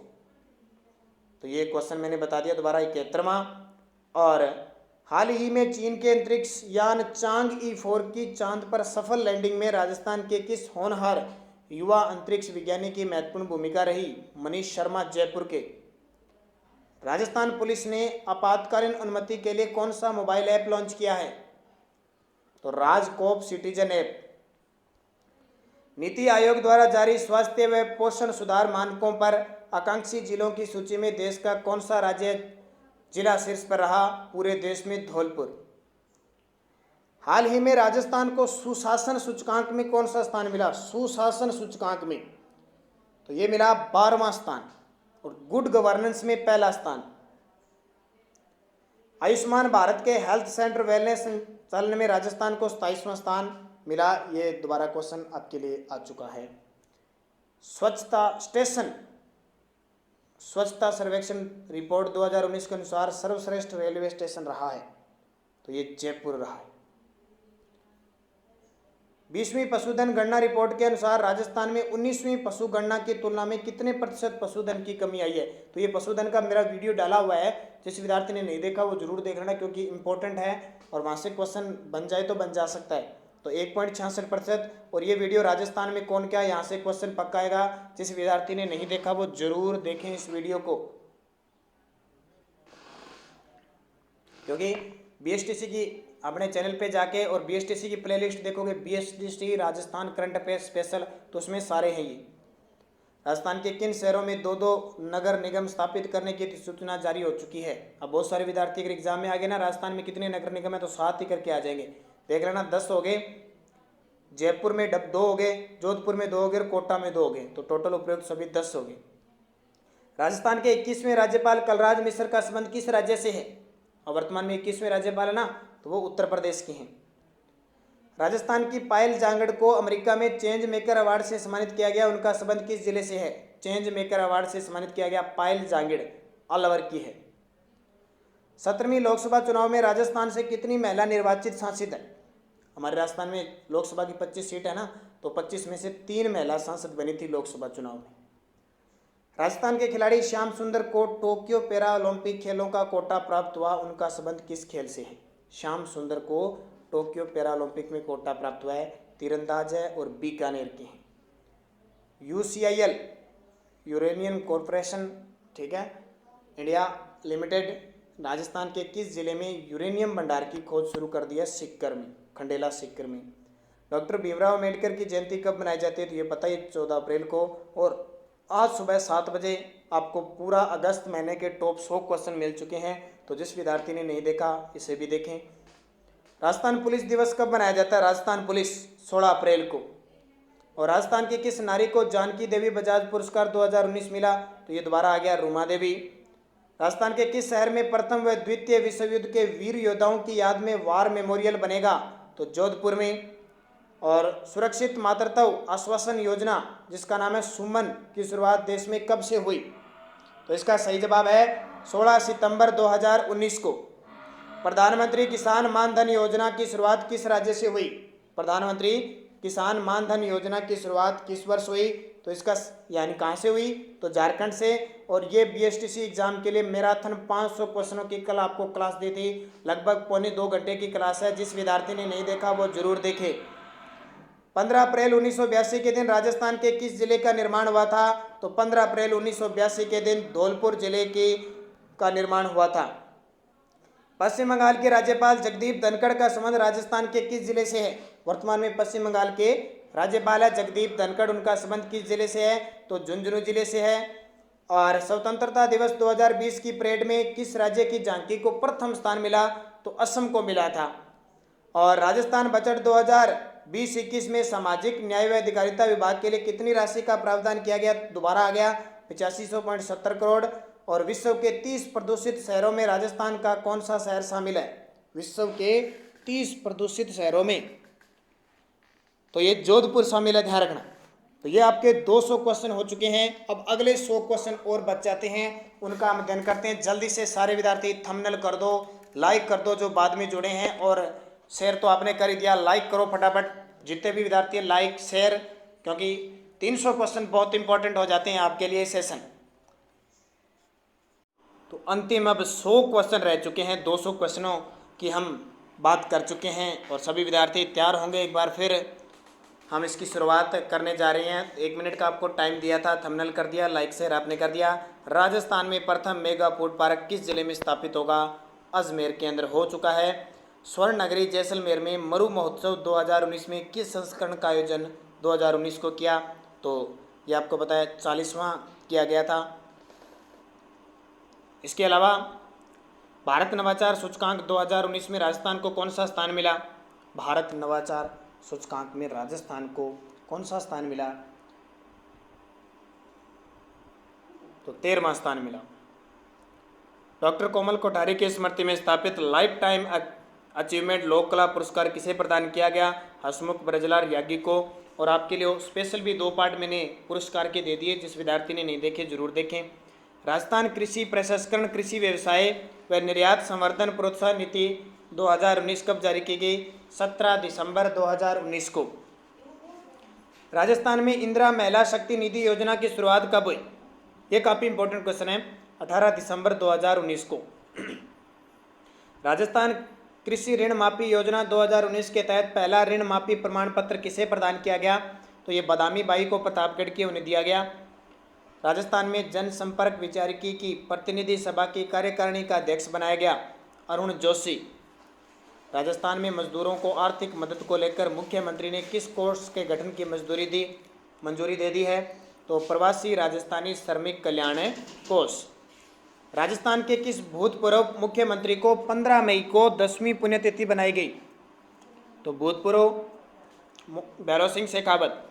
तो ये क्वेश्चन मैंने बता दिया दोबारा, 71वां। और हाल ही में चीन के अंतरिक्ष यान चांग-ई 4 की चांद पर सफल लैंडिंग में राजस्थान के किस होनहार युवा अंतरिक्ष विज्ञानी की महत्वपूर्ण भूमिका रही? मनीष शर्मा, जयपुर के। राजस्थान पुलिस ने आपातकालीन अनुमति के लिए कौन सा मोबाइल ऐप लॉन्च किया है? तो राजकोप सिटीजन ऐप। नीति आयोग द्वारा जारी स्वास्थ्य व पोषण सुधार मानकों पर आकांक्षी जिलों की सूची में देश का कौन सा राज्य जिला शीर्ष पर रहा? पूरे देश में धौलपुर। हाल ही में राजस्थान को सुशासन सूचकांक में कौन सा स्थान मिला? सुशासन सूचकांक में तो ये मिला 12वां स्थान, और गुड गवर्नेंस में पहला स्थान। आयुष्मान भारत के हेल्थ सेंटर वेलनेस संचालन में राजस्थान को 27वां स्थान मिला। ये दोबारा क्वेश्चन आपके लिए आ चुका है। स्वच्छता सर्वेक्षण रिपोर्ट 2019 के अनुसार सर्वश्रेष्ठ रेलवे स्टेशन रहा है, तो ये जयपुर रहा है। 20वीं पशुधन गणना रिपोर्ट के अनुसार राजस्थान में 19वीं पशु गणना की तुलना में कितने प्रतिशत पशुधन की कमी आई है? तो ये पशुधन का मेरा वीडियो डाला हुआ है, जिस विद्यार्थी ने नहीं देखा वो जरूर देख लेना, क्योंकि इंपॉर्टेंट है और वहाँ से क्वेश्चन बन जाए तो बन जा सकता है। तो 1.66%। और ये वीडियो राजस्थान में कौन क्या है, यहाँ से क्वेश्चन पक्का आएगा। जिस विद्यार्थी ने नहीं देखा वो जरूर देखें इस वीडियो को, क्योंकि बीएसटीसी की अपने चैनल पे जाके और बीएसटीसी की प्लेलिस्ट देखोगे, BSTC Rajasthan current affairs special, तो उसमें सारे हैं ये। राजस्थान के किन शहरों में 2-2 नगर निगम स्थापित करने की सूचना जारी हो चुकी है? अब बहुत सारे विद्यार्थी अगर एग्जाम में आ गए ना, राजस्थान में कितने नगर निगम है, तो 7 ही करके आ जाएंगे। देख लेना, 10 हो गए, जयपुर में 2 हो गए, जोधपुर में 2 हो गए और कोटा में 2 हो गए, तो टोटल उपयुक्त सभी 10 हो गए। राजस्थान के 21वें राज्यपाल कलराज मिश्र का संबंध किस राज्य से है? और वर्तमान में 21वें राज्यपाल है ना, तो वो उत्तर प्रदेश के हैं। राजस्थान की पायल जांगड़ को अमेरिका में चेंज मेकर अवार्ड से सम्मानित किया गया, उनका संबंध किस जिले से है? चेंज मेकर अवार्ड से सम्मानित किया गया पायल जांगड़ अलवर की है। 17वीं लोकसभा चुनाव में राजस्थान से कितनी महिला निर्वाचित सांसद है? हमारे राजस्थान में लोकसभा की 25 सीट है ना, तो 25 में से 3 महिला सांसद बनी थी लोकसभा चुनाव में। राजस्थान के खिलाड़ी श्याम सुंदर को टोक्यो पैरा ओलंपिक खेलों का कोटा प्राप्त हुआ, उनका संबंध किस खेल से है? श्याम सुंदर को टोक्यो पैरा ओलंपिक में कोटा प्राप्त हुआ है, तीरंदाज है और बीकानेर के हैं। UCIL यूरेनियम कॉरपोरेशन, ठीक है, इंडिया लिमिटेड राजस्थान के किस जिले में यूरेनियम भंडार की खोज शुरू कर दी है? सीकर में, खंडेला सीकर में। डॉक्टर भीमराव अम्बेडकर की जयंती कब मनाई जाती है? तो ये पता है 14 अप्रैल को। और आज सुबह 7 बजे आपको पूरा अगस्त महीने के टॉप 100 क्वेश्चन मिल चुके हैं, तो जिस विद्यार्थी ने नहीं देखा इसे भी देखें। राजस्थान पुलिस दिवस कब मनाया जाता है? राजस्थान पुलिस 16 अप्रैल को। और राजस्थान की किस नारी को जानकी देवी बजाज पुरस्कार 2019 मिला? तो ये दोबारा आ गया, रूमा देवी। राजस्थान के किस शहर में प्रथम व द्वितीय विश्व युद्ध के वीर योद्धाओं की याद में वार मेमोरियल बनेगा? तो जोधपुर में। और सुरक्षित मातृत्व आश्वासन योजना जिसका नाम है सुमन की शुरुआत देश में कब से हुई? तो इसका सही जवाब है 16 सितंबर 2019 को। प्रधानमंत्री किसान मान धन योजना की शुरुआत किस राज्य से हुई? प्रधानमंत्री किसान मान धन योजना की शुरुआत किस वर्ष हुई? तो इसका यानी कहाँ से हुई? तो झारखंड से। और ये BSTC एग्जाम के लिए मैराथन 500 क्वेश्चनों की कल आपको क्लास दी थी, लगभग 1.25 घंटे की क्लास है। जिस विद्यार्थी ने नहीं देखा वो जरूर देखे। 15 अप्रैल 1982 के दिन राजस्थान के किस जिले का निर्माण हुआ था? तो 15 अप्रैल 1982 के दिन धौलपुर जिले का निर्माण हुआ था। पश्चिम बंगाल के राज्यपाल जगदीप धनखड़ का संबंध राजस्थान के किस जिले से है? वर्तमान में पश्चिम बंगाल के राज्यपाल है जगदीप धनखड़, उनका संबंध किस जिले से है? तो झुंझुनू जिले से है। और स्वतंत्रता दिवस 2020 की परेड में किस राज्य की झांकी को प्रथम स्थान मिला? तो असम को मिला था। और राजस्थान बजट 2020-21 में सामाजिक न्याय व अधिकारिता विभाग के लिए कितनी राशि का प्रावधान किया गया? दोबारा आ गया, 8570 करोड़। और विश्व के 30 प्रदूषित शहरों में राजस्थान का कौन सा शहर शामिल है? विश्व के 30 प्रदूषित शहरों में तो ये जोधपुर शामिल है, ध्यान रखना। तो ये आपके 200 क्वेश्चन हो चुके हैं। अब अगले 100 क्वेश्चन और बच जाते हैं, उनका हम अध्ययन करते हैं। जल्दी से सारे विद्यार्थी थंबनेल कर दो, लाइक कर दो जो बाद में जुड़े हैं, और शेयर तो आपने कर ही दिया, लाइक करो फटाफट जितने भी विद्यार्थी हैं, लाइक शेयर, क्योंकि 300 क्वेश्चन बहुत इंपॉर्टेंट हो जाते हैं आपके लिए सेशन। तो अंतिम अब 100 क्वेश्चन रह चुके हैं, 200 क्वेश्चनों की हम बात कर चुके हैं और सभी विद्यार्थी तैयार होंगे। एक बार फिर हम इसकी शुरुआत करने जा रहे हैं। 1 मिनट का आपको टाइम दिया था, थंबनेल कर दिया, लाइक शेयर आपने कर दिया। राजस्थान में प्रथम मेगा फूड पार्क किस जिले में स्थापित होगा? अजमेर के अंदर हो चुका है। स्वर्ण नगरी जैसलमेर में मरु महोत्सव 2019 में किस संस्करण का आयोजन 2019 को किया? तो ये आपको पता है 40वां किया गया था। इसके अलावा भारत नवाचार सूचकांक 2019 में राजस्थान को कौन सा स्थान मिला? भारत नवाचार सूचकांक में राजस्थान को कौन सा स्थान मिला? तो 13वां स्थान मिला। डॉक्टर कोमल कोठारी की स्मृति में स्थापित लाइफ टाइम अचीवमेंट लोक कला पुरस्कार किसे प्रदान किया गया? हसमुख ब्रजलाल यागी को। और आपके लिए स्पेशल भी 2 पार्ट मैंने पुरस्कार के दे दिए, जिस विद्यार्थी ने नहीं देखे जरूर देखें। राजस्थान कृषि प्रसंस्करण कृषि व्यवसाय व निर्यात संवर्धन प्रोत्साहन नीति 2019 कब जारी की गई? 17 दिसंबर 2019 को। राजस्थान में इंदिरा महिला शक्ति निधि योजना की शुरुआत कब हुई? ये काफ़ी इंपॉर्टेंट क्वेश्चन है। 18 दिसंबर 2019 को। राजस्थान कृषि ऋण माफी योजना 2019 के तहत पहला ऋण माफी प्रमाण पत्र किसे प्रदान किया गया? तो ये बदामी बाई को प्रतापगढ़ के उन्हें दिया गया। राजस्थान में जनसंपर्क विचारिकी की प्रतिनिधि सभा की कार्यकारिणी का अध्यक्ष बनाया गया अरुण जोशी। राजस्थान में मजदूरों को आर्थिक मदद को लेकर मुख्यमंत्री ने किस कोष के गठन की मंजूरी दे दी है? तो प्रवासी राजस्थानी श्रमिक कल्याण कोष। राजस्थान के किस भूतपूर्व मुख्यमंत्री को 15 मई को 10वीं पुण्यतिथि बनाई गई? तो भूतपूर्व भैरव सिंह शेखावत।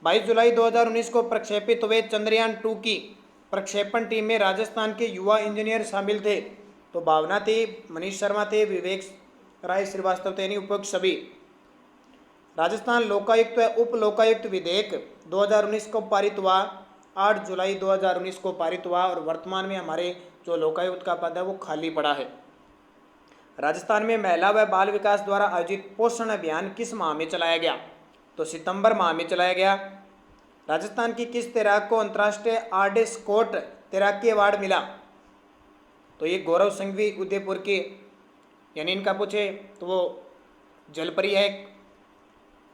22 जुलाई 2019 को प्रक्षेपित हुए चंद्रयान 2 की प्रक्षेपण टीम में राजस्थान के युवा इंजीनियर शामिल थे। तो भावना थी, मनीष शर्मा थे, विवेक राय श्रीवास्तव थे, यानी उपयुक्त सभी। राजस्थान लोकायुक्त व उप लोकायुक्त विधेयक 2019 को पारित हुआ, 8 जुलाई 2019 को पारित हुआ और वर्तमान में हमारे जो लोकायुक्त का पद है वो खाली पड़ा है। राजस्थान में महिला व बाल विकास द्वारा आयोजित पोषण अभियान किस माह में चलाया गया? तो सितंबर माह में चलाया गया। राजस्थान की किस तैराक को अंतर्राष्ट्रीय आरडे स्कॉट तैराकी अवार्ड मिला? तो ये गौरव संघवी उदयपुर के, यानी इनका पूछे तो वो जलपरी है।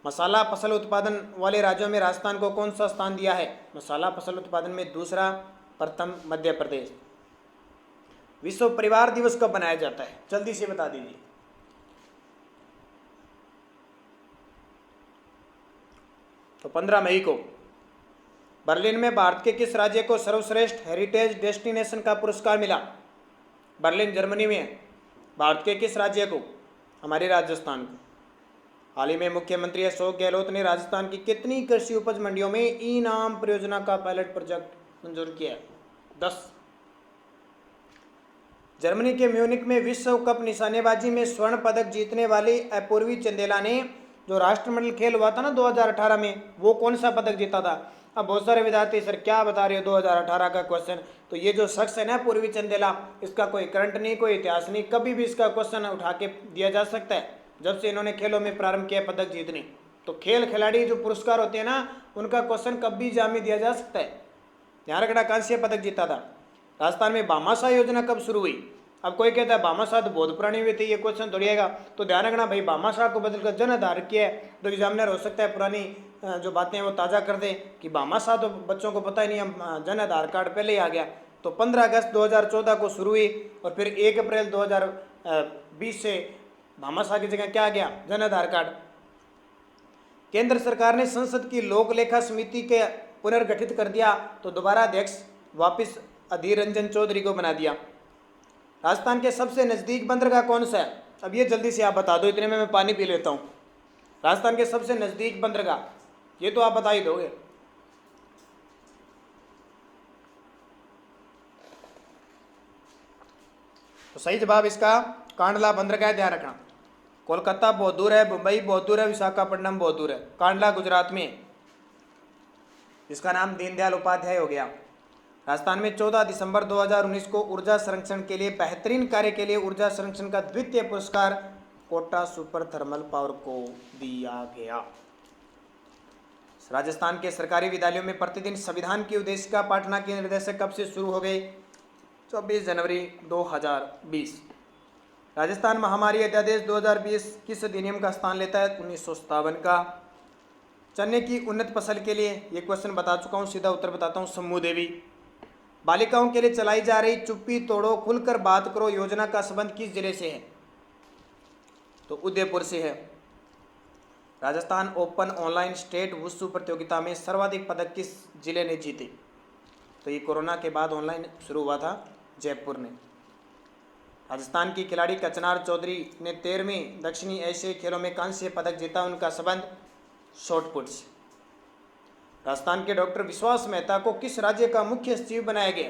मसाला फसल उत्पादन वाले राज्यों में राजस्थान को कौन सा स्थान दिया है? मसाला फसल उत्पादन में दूसरा, प्रथम मध्य प्रदेश। विश्व परिवार दिवस कब मनाया जाता है? जल्दी से बता दीजिए। तो 15 मई को। बर्लिन में भारत के किस राज्य को सर्वश्रेष्ठ हेरिटेज डेस्टिनेशन का पुरस्कार मिला? बर्लिन जर्मनी में भारत के किस राज्य को? हमारे राजस्थान को। हाल ही में मुख्यमंत्री अशोक गहलोत ने राजस्थान की कितनी कृषि उपज मंडियों में ई नाम परियोजना का पायलट प्रोजेक्ट मंजूर किया? 10। जर्मनी के म्यूनिक में विश्व कप निशानेबाजी में स्वर्ण पदक जीतने वाली अपूर्वी चंदेला ने जो राष्ट्रमंडल खेल हुआ था ना 2018 में, वो कौन सा पदक जीता था? अब बहुत सारे विद्यार्थी सर क्या बता रहे हो 2018 का क्वेश्चन। तो ये जो शख्स है ना पूर्वी चंदेला, इसका कोई करंट नहीं, कोई इतिहास नहीं, कभी भी इसका क्वेश्चन उठा के दिया जा सकता है। जब से इन्होंने खेलों में प्रारंभ किया पदक जीतने, तो खेल खिलाड़ी जो पुरस्कार होते हैं ना, उनका क्वेश्चन कभी एग्जाम में दिया जा सकता है। ध्यान रखना, कांस्य पदक जीता था। राजस्थान में भामाशाह योजना कब शुरू हुई? अब कोई कहता है भामाशाह तो बहुत पुरानी हुई थी, ये क्वेश्चन थोड़ी आएगा। तो ध्यान रखना भाई, भामाशाह को बदलकर जन आधार किया है। तो एग्जामिनर हो सकता है पुरानी जो बातें हैं वो ताज़ा कर दे कि भामाशाह तो बच्चों को पता ही नहीं, हम जन आधार कार्ड पहले ही आ गया। तो 15 अगस्त 2014 को शुरू हुई और फिर 1 अप्रैल 2020 से भामाशाह की जगह क्या आ गया? जन आधार कार्ड। केंद्र सरकार ने संसद की लोक लेखा समिति के पुनर्गठित कर दिया, तो दोबारा अध्यक्ष वापिस अधीर रंजन चौधरी को बना दिया। राजस्थान के सबसे नज़दीक बंदरगाह कौन सा है? अब ये जल्दी से आप बता दो, इतने में मैं पानी पी लेता हूँ। राजस्थान के सबसे नज़दीक बंदरगाह, ये तो आप बता ही दोगे। तो सही जवाब इसका कांडला बंदरगाह, ध्यान रखना। कोलकाता बहुत दूर है, मुंबई बहुत दूर है, विशाखापट्टनम बहुत दूर है। कांडला गुजरात में, इसका नाम दीनदयाल उपाध्याय हो गया। राजस्थान में 14 दिसंबर 2019 को ऊर्जा संरक्षण के लिए बेहतरीन कार्य के लिए ऊर्जा संरक्षण का द्वितीय पुरस्कार कोटा सुपर थर्मल पावर को दिया गया। राजस्थान के सरकारी विद्यालयों में प्रतिदिन संविधान की उद्देशिका पाठना के निर्देशक कब से शुरू हो गए? 24 जनवरी 2020। राजस्थान महामारी अध्यादेश 2020 किस अधिनियम का स्थान लेता है? 1957 का। चने की उन्नत फसल के लिए, ये क्वेश्चन बता चुका हूँ, सीधा उत्तर बताता हूँ, समूह देवी। बालिकाओं के लिए चलाई जा रही चुप्पी तोड़ो खुलकर बात करो योजना का संबंध किस जिले से है? तो उदयपुर से है। Rajasthan open online state wushu प्रतियोगिता में सर्वाधिक पदक किस जिले ने जीते? तो ये कोरोना के बाद ऑनलाइन शुरू हुआ था, जयपुर ने। राजस्थान की खिलाड़ी कचनार चौधरी ने 13वें दक्षिणी एशियाई खेलों में कांस्य पदक जीता, उनका संबंध शॉटपुट से। राजस्थान के डॉक्टर विश्वास मेहता को किस राज्य का मुख्य सचिव बनाया गया?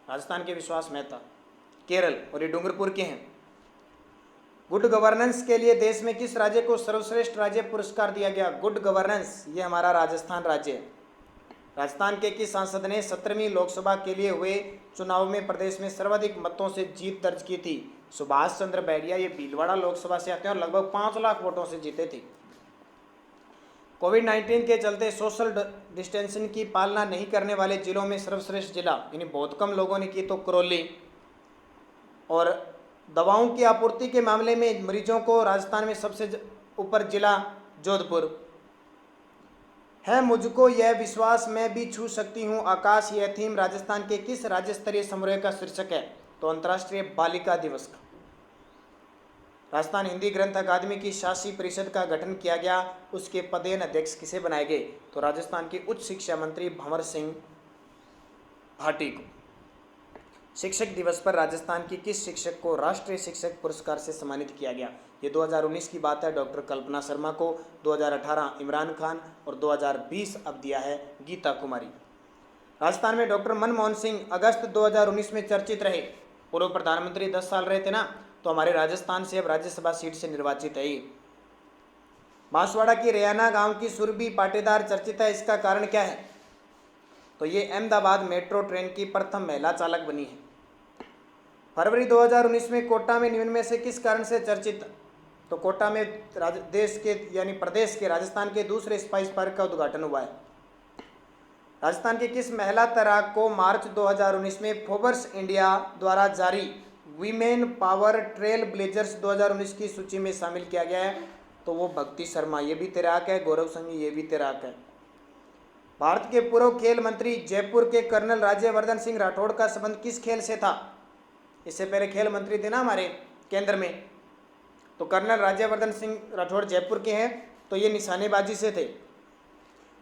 राजस्थान के विश्वास मेहता केरल, और ये डूंगरपुर के हैं। गुड गवर्नेंस के लिए देश में किस राज्य को सर्वश्रेष्ठ राज्य पुरस्कार दिया गया? गुड गवर्नेंस, ये हमारा राजस्थान राज्य है। राजस्थान के किस सांसद ने 17वीं लोकसभा के लिए हुए चुनाव में प्रदेश में सर्वाधिक मतों से जीत दर्ज की थी? सुभाष चंद्र बैरिया, ये भीलवाड़ा लोकसभा से आते हैं और लगभग 5 लाख वोटों से जीते थे। कोविड-19 के चलते सोशल डिस्टेंसिंग की पालना नहीं करने वाले जिलों में सर्वश्रेष्ठ जिला, यानी बहुत कम लोगों ने की, तो करौली। और दवाओं की आपूर्ति के मामले में मरीजों को राजस्थान में सबसे ऊपर जिला जोधपुर है। मुझको यह विश्वास मैं भी छू सकती हूँ आकाश, यह थीम राजस्थान के किस राज्य स्तरीय समारोह का शीर्षक है? तो अंतर्राष्ट्रीय बालिका दिवस का। राजस्थान हिंदी ग्रंथ अकादमी की शासी परिषद का गठन किया गया, उसके पदेन अध्यक्ष किसे बनाए गए? तो राजस्थान के उच्च शिक्षा मंत्री भंवर सिंह भाटी को। शिक्षक दिवस पर राजस्थान की किस शिक्षक को राष्ट्रीय शिक्षक पुरस्कार से सम्मानित किया गया? ये 2019 की बात है। डॉक्टर कल्पना शर्मा को, 2018 इमरान खान और 2020 अब दिया है गीता कुमारी। राजस्थान में डॉक्टर मनमोहन सिंह अगस्त 2019 में चर्चित रहे। पूर्व प्रधानमंत्री 10 साल रहे थे ना, तो हमारे राजस्थान से अब राज्यसभा सीट से निर्वाचित है। बांसवाड़ा की रेयाना गांव की सुरभि पाटीदार चर्चित है, इसका कारण क्या है? तो ये अहमदाबाद मेट्रो ट्रेन की प्रथम महिला चालक बनी है। फरवरी 2019 में कोटा में निम्न में से किस कारण से चर्चित? तो कोटा में देश के यानी प्रदेश के राजस्थान के दूसरे स्पाइस पार्क का उद्घाटन हुआ है। राजस्थान की किस महिला तैराक को मार्च 2019 में फोर्ब्स इंडिया द्वारा जारी वीमेन पावर ट्रेल ब्लेजर्स 2019 की सूची में शामिल किया गया है? तो वो भक्ति शर्मा, ये भी तैराक है। गौरव संघवी, ये भी तैराक है। भारत के पूर्व खेल मंत्री जयपुर के कर्नल राज्यवर्धन सिंह राठौड़ का संबंध किस खेल से था? इससे पहले खेल मंत्री थे ना हमारे केंद्र में, तो कर्नल राज्यवर्धन सिंह राठौड़ जयपुर के हैं, तो ये निशानेबाजी से थे।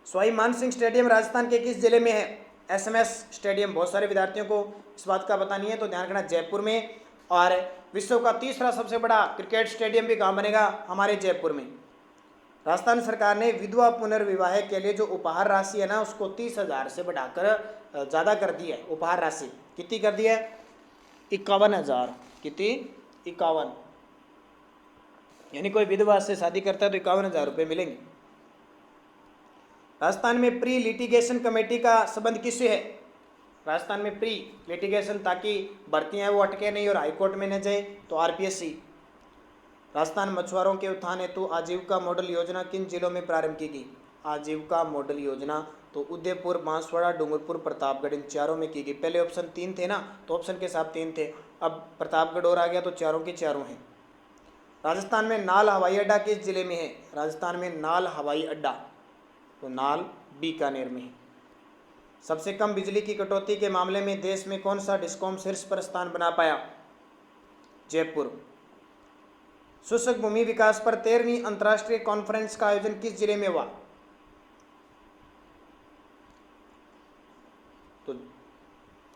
सवाई मानसिंह स्टेडियम राजस्थान के किस जिले में है? SMS stadium. बहुत सारे विद्यार्थियों को इस बात का पता नहीं है, तो ध्यान रखना, जयपुर में। और विश्व का तीसरा सबसे बड़ा क्रिकेट स्टेडियम भी कहाँ बनेगा? हमारे जयपुर में। राजस्थान सरकार ने विधवा पुनर्विवाह के लिए जो उपहार राशि है ना, उसको 30,000 से बढ़ाकर ज़्यादा कर दी है। उपहार राशि कितनी कर दी है? 51,000। कितनी? 51। यानी कोई विधवा से शादी करता है तो 51,000 रुपये मिलेंगे। राजस्थान में प्री लिटिगेशन कमेटी का संबंध किससे है? राजस्थान में प्री लिटिगेशन, ताकि भर्तियाँ वो अटके नहीं और हाईकोर्ट में न जाए, तो RPSC। राजस्थान मछुआरों के उत्थान हेतु आजीविका मॉडल योजना किन जिलों में प्रारंभ की गई? आजीविका मॉडल योजना तो उदयपुर, बांसवाड़ा, डूंगरपुर, प्रतापगढ़, इन चारों में की गई। पहले ऑप्शन 3 थे ना, तो ऑप्शन के साथ 3 थे, अब प्रतापगढ़ और आ गया, तो चारों के चारों हैं। राजस्थान में नाल हवाई अड्डा किस जिले में है? राजस्थान में नाल हवाई अड्डा, तो नाल बीकानेर में है। सबसे कम बिजली की कटौती के मामले में देश में कौन सा डिस्कॉम शीर्ष पर स्थान बना पाया? जयपुर। शुष्क भूमि विकास पर 13वीं अंतर्राष्ट्रीय कॉन्फ्रेंस का आयोजन किस जिले में हुआ? तो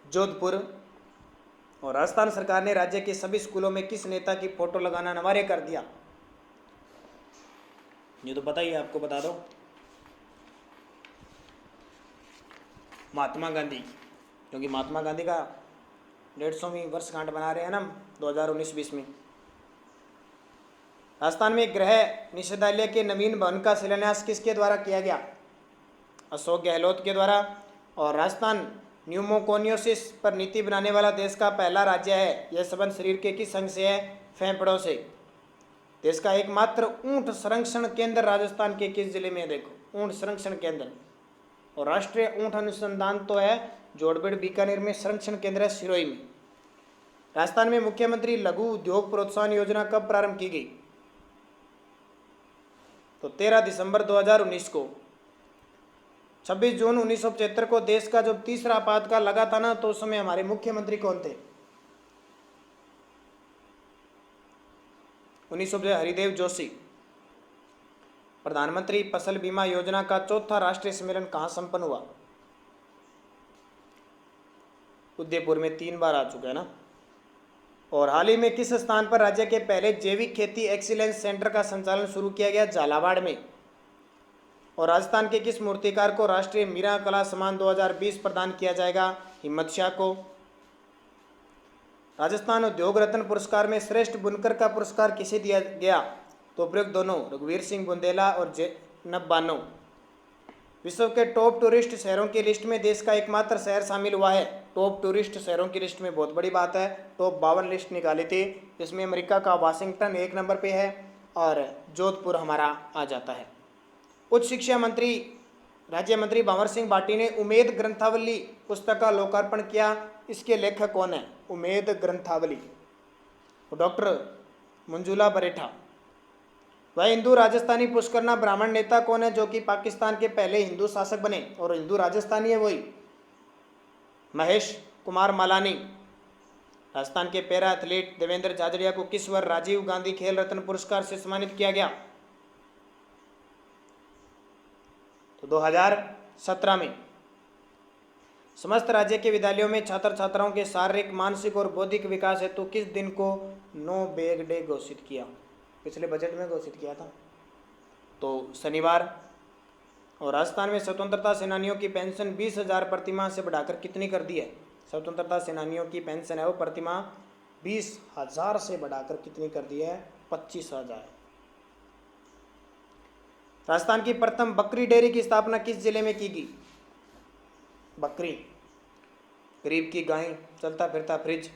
जोधपुर। और राजस्थान सरकार ने राज्य के सभी स्कूलों में किस नेता की फोटो लगाना अनिवार्य कर दिया? ये तो पता ही है, आपको बता दो, महात्मा गांधी, क्योंकि महात्मा गांधी का 150वीं वर्षगांठ बना रहे हैं ना 2019-20 में। राजस्थान में गृह निदेशालय के नवीन भवन का शिलान्यास किसके द्वारा किया गया? अशोक गहलोत के द्वारा। और राजस्थान न्यूमोकोनियोसिस पर नीति बनाने वाला देश का पहला राज्य है। यह संबंध शरीर के किस अंग से है? फेफड़ों से। देश का एकमात्र ऊंट संरक्षण केंद्र राजस्थान के किस जिले में है? देखो, ऊंट संरक्षण केंद्र। और राष्ट्रीय ऊंट अनुसंधान तो है जोड़बेड़ बीकानेर में, संरक्षण केंद्र है सिरोही में। राजस्थान में मुख्यमंत्री लघु उद्योग प्रोत्साहन योजना कब प्रारंभ की गई? तो 13 दिसंबर 2019 को। 26 जून 1975 को देश का जब तीसरा आपातकाल लगा था ना, तो उस समय हमारे मुख्यमंत्री कौन थे? 1975 हरिदेव जोशी। प्रधानमंत्री फसल बीमा योजना का चौथा राष्ट्रीय सम्मेलन कहाँ संपन्न हुआ? उदयपुर में 3 बार आ चुका है ना। और हाल ही में किस स्थान पर राज्य के पहले जैविक खेती एक्सीलेंस सेंटर का संचालन शुरू किया गया? झालावाड़ में। और राजस्थान के किस मूर्तिकार को राष्ट्रीय मीरा कला सम्मान 2020 प्रदान किया जाएगा? हिम्मत शाह को। राजस्थान उद्योग रत्न पुरस्कार में श्रेष्ठ बुनकर का पुरस्कार किसे दिया गया? तो उपयुक्त दोनों, रघुवीर सिंह बुंदेला और जैनब बानो। विश्व के टॉप टूरिस्ट शहरों की लिस्ट में देश का एकमात्र शहर शामिल हुआ है। टॉप टूरिस्ट शहरों की लिस्ट में, बहुत बड़ी बात है, टॉप 52 लिस्ट निकाली थी, इसमें अमेरिका का वाशिंगटन 1 नंबर पे है और जोधपुर हमारा आ जाता है। उच्च शिक्षा मंत्री राज्य मंत्री भंवर सिंह भाटी ने उमेद ग्रंथावली पुस्तक का लोकार्पण किया। इसके लेखक कौन है? उमेद ग्रंथावली, डॉक्टर मंजुला बरेठा। वह हिंदू राजस्थानी पुष्करना ब्राह्मण नेता कौन है जो कि पाकिस्तान के पहले हिंदू शासक बने? और हिंदू राजस्थानी है वही, महेश कुमार मालानी। राजस्थान के पैरा एथलीट देवेंद्र झाझड़िया को किस वर्ष राजीव गांधी खेल रत्न पुरस्कार से सम्मानित किया गया? तो 2017 में। समस्त राज्य के विद्यालयों में छात्र छात्राओं के शारीरिक, मानसिक और बौद्धिक विकास हेतु किस दिन को नो बैग डे घोषित किया? पिछले बजट में घोषित किया था, तो शनिवार। और राजस्थान में स्वतंत्रता सेनानियों की पेंशन 20,000 प्रतिमाह से बढ़ाकर कितनी कर दी है? स्वतंत्रता सेनानियों की पेंशन है वो प्रतिमाह 20,000 से बढ़ाकर कितनी कर दी है? 25,000। राजस्थान की प्रथम बकरी डेयरी की स्थापना किस जिले में की गई? बकरी, गरीब की गाय, चलता फिरता फ्रिज,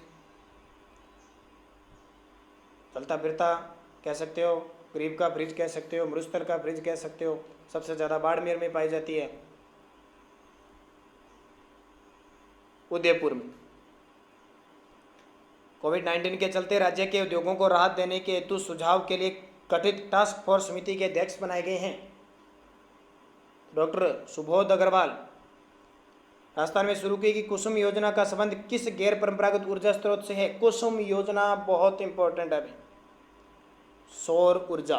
चलता फिरता कह सकते हो, गरीब का फ्रिज कह सकते हो, मरुस्थल का फ्रिज कह सकते हो। सबसे ज़्यादा बाड़मेर में पाई जाती है, उदयपुर में। कोविड-19 के चलते राज्य के उद्योगों को राहत देने के हेतु सुझाव के लिए गठित टास्क फोर्स समिति के अध्यक्ष बनाए गए हैं डॉक्टर सुबोध अग्रवाल। राजस्थान में शुरू की गई कुसुम योजना का संबंध किस गैर परंपरागत ऊर्जा स्रोत से है? कुसुम योजना बहुत इंपॉर्टेंट है अभी, सौर ऊर्जा।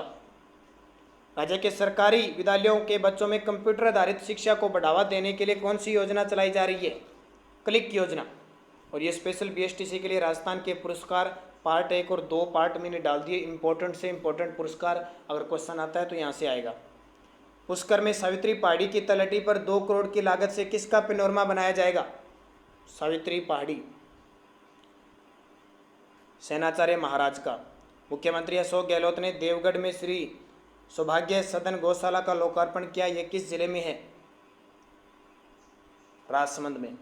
राज्य के सरकारी विद्यालयों के बच्चों में कंप्यूटर आधारित शिक्षा को बढ़ावा देने के लिए कौन सी योजना चलाई जा रही है? क्लिक योजना। और ये स्पेशल बीएसटीसी के लिए राजस्थान के पुरस्कार पार्ट 1 और 2 पार्ट मैंने डाल दिए, इंपॉर्टेंट से इंपॉर्टेंट पुरस्कार। अगर क्वेश्चन आता है तो यहाँ से आएगा। पुष्कर में सावित्री पहाड़ी की तलहटी पर 2 करोड़ की लागत से किसका पेनोरमा बनाया जाएगा? सावित्री पहाड़ी, सेनाचार्य महाराज का। मुख्यमंत्री अशोक गहलोत ने देवगढ़ में श्री सौभाग्य सदन गौशाला का लोकार्पण किया। यह किस जिले में है? राजसमंद में।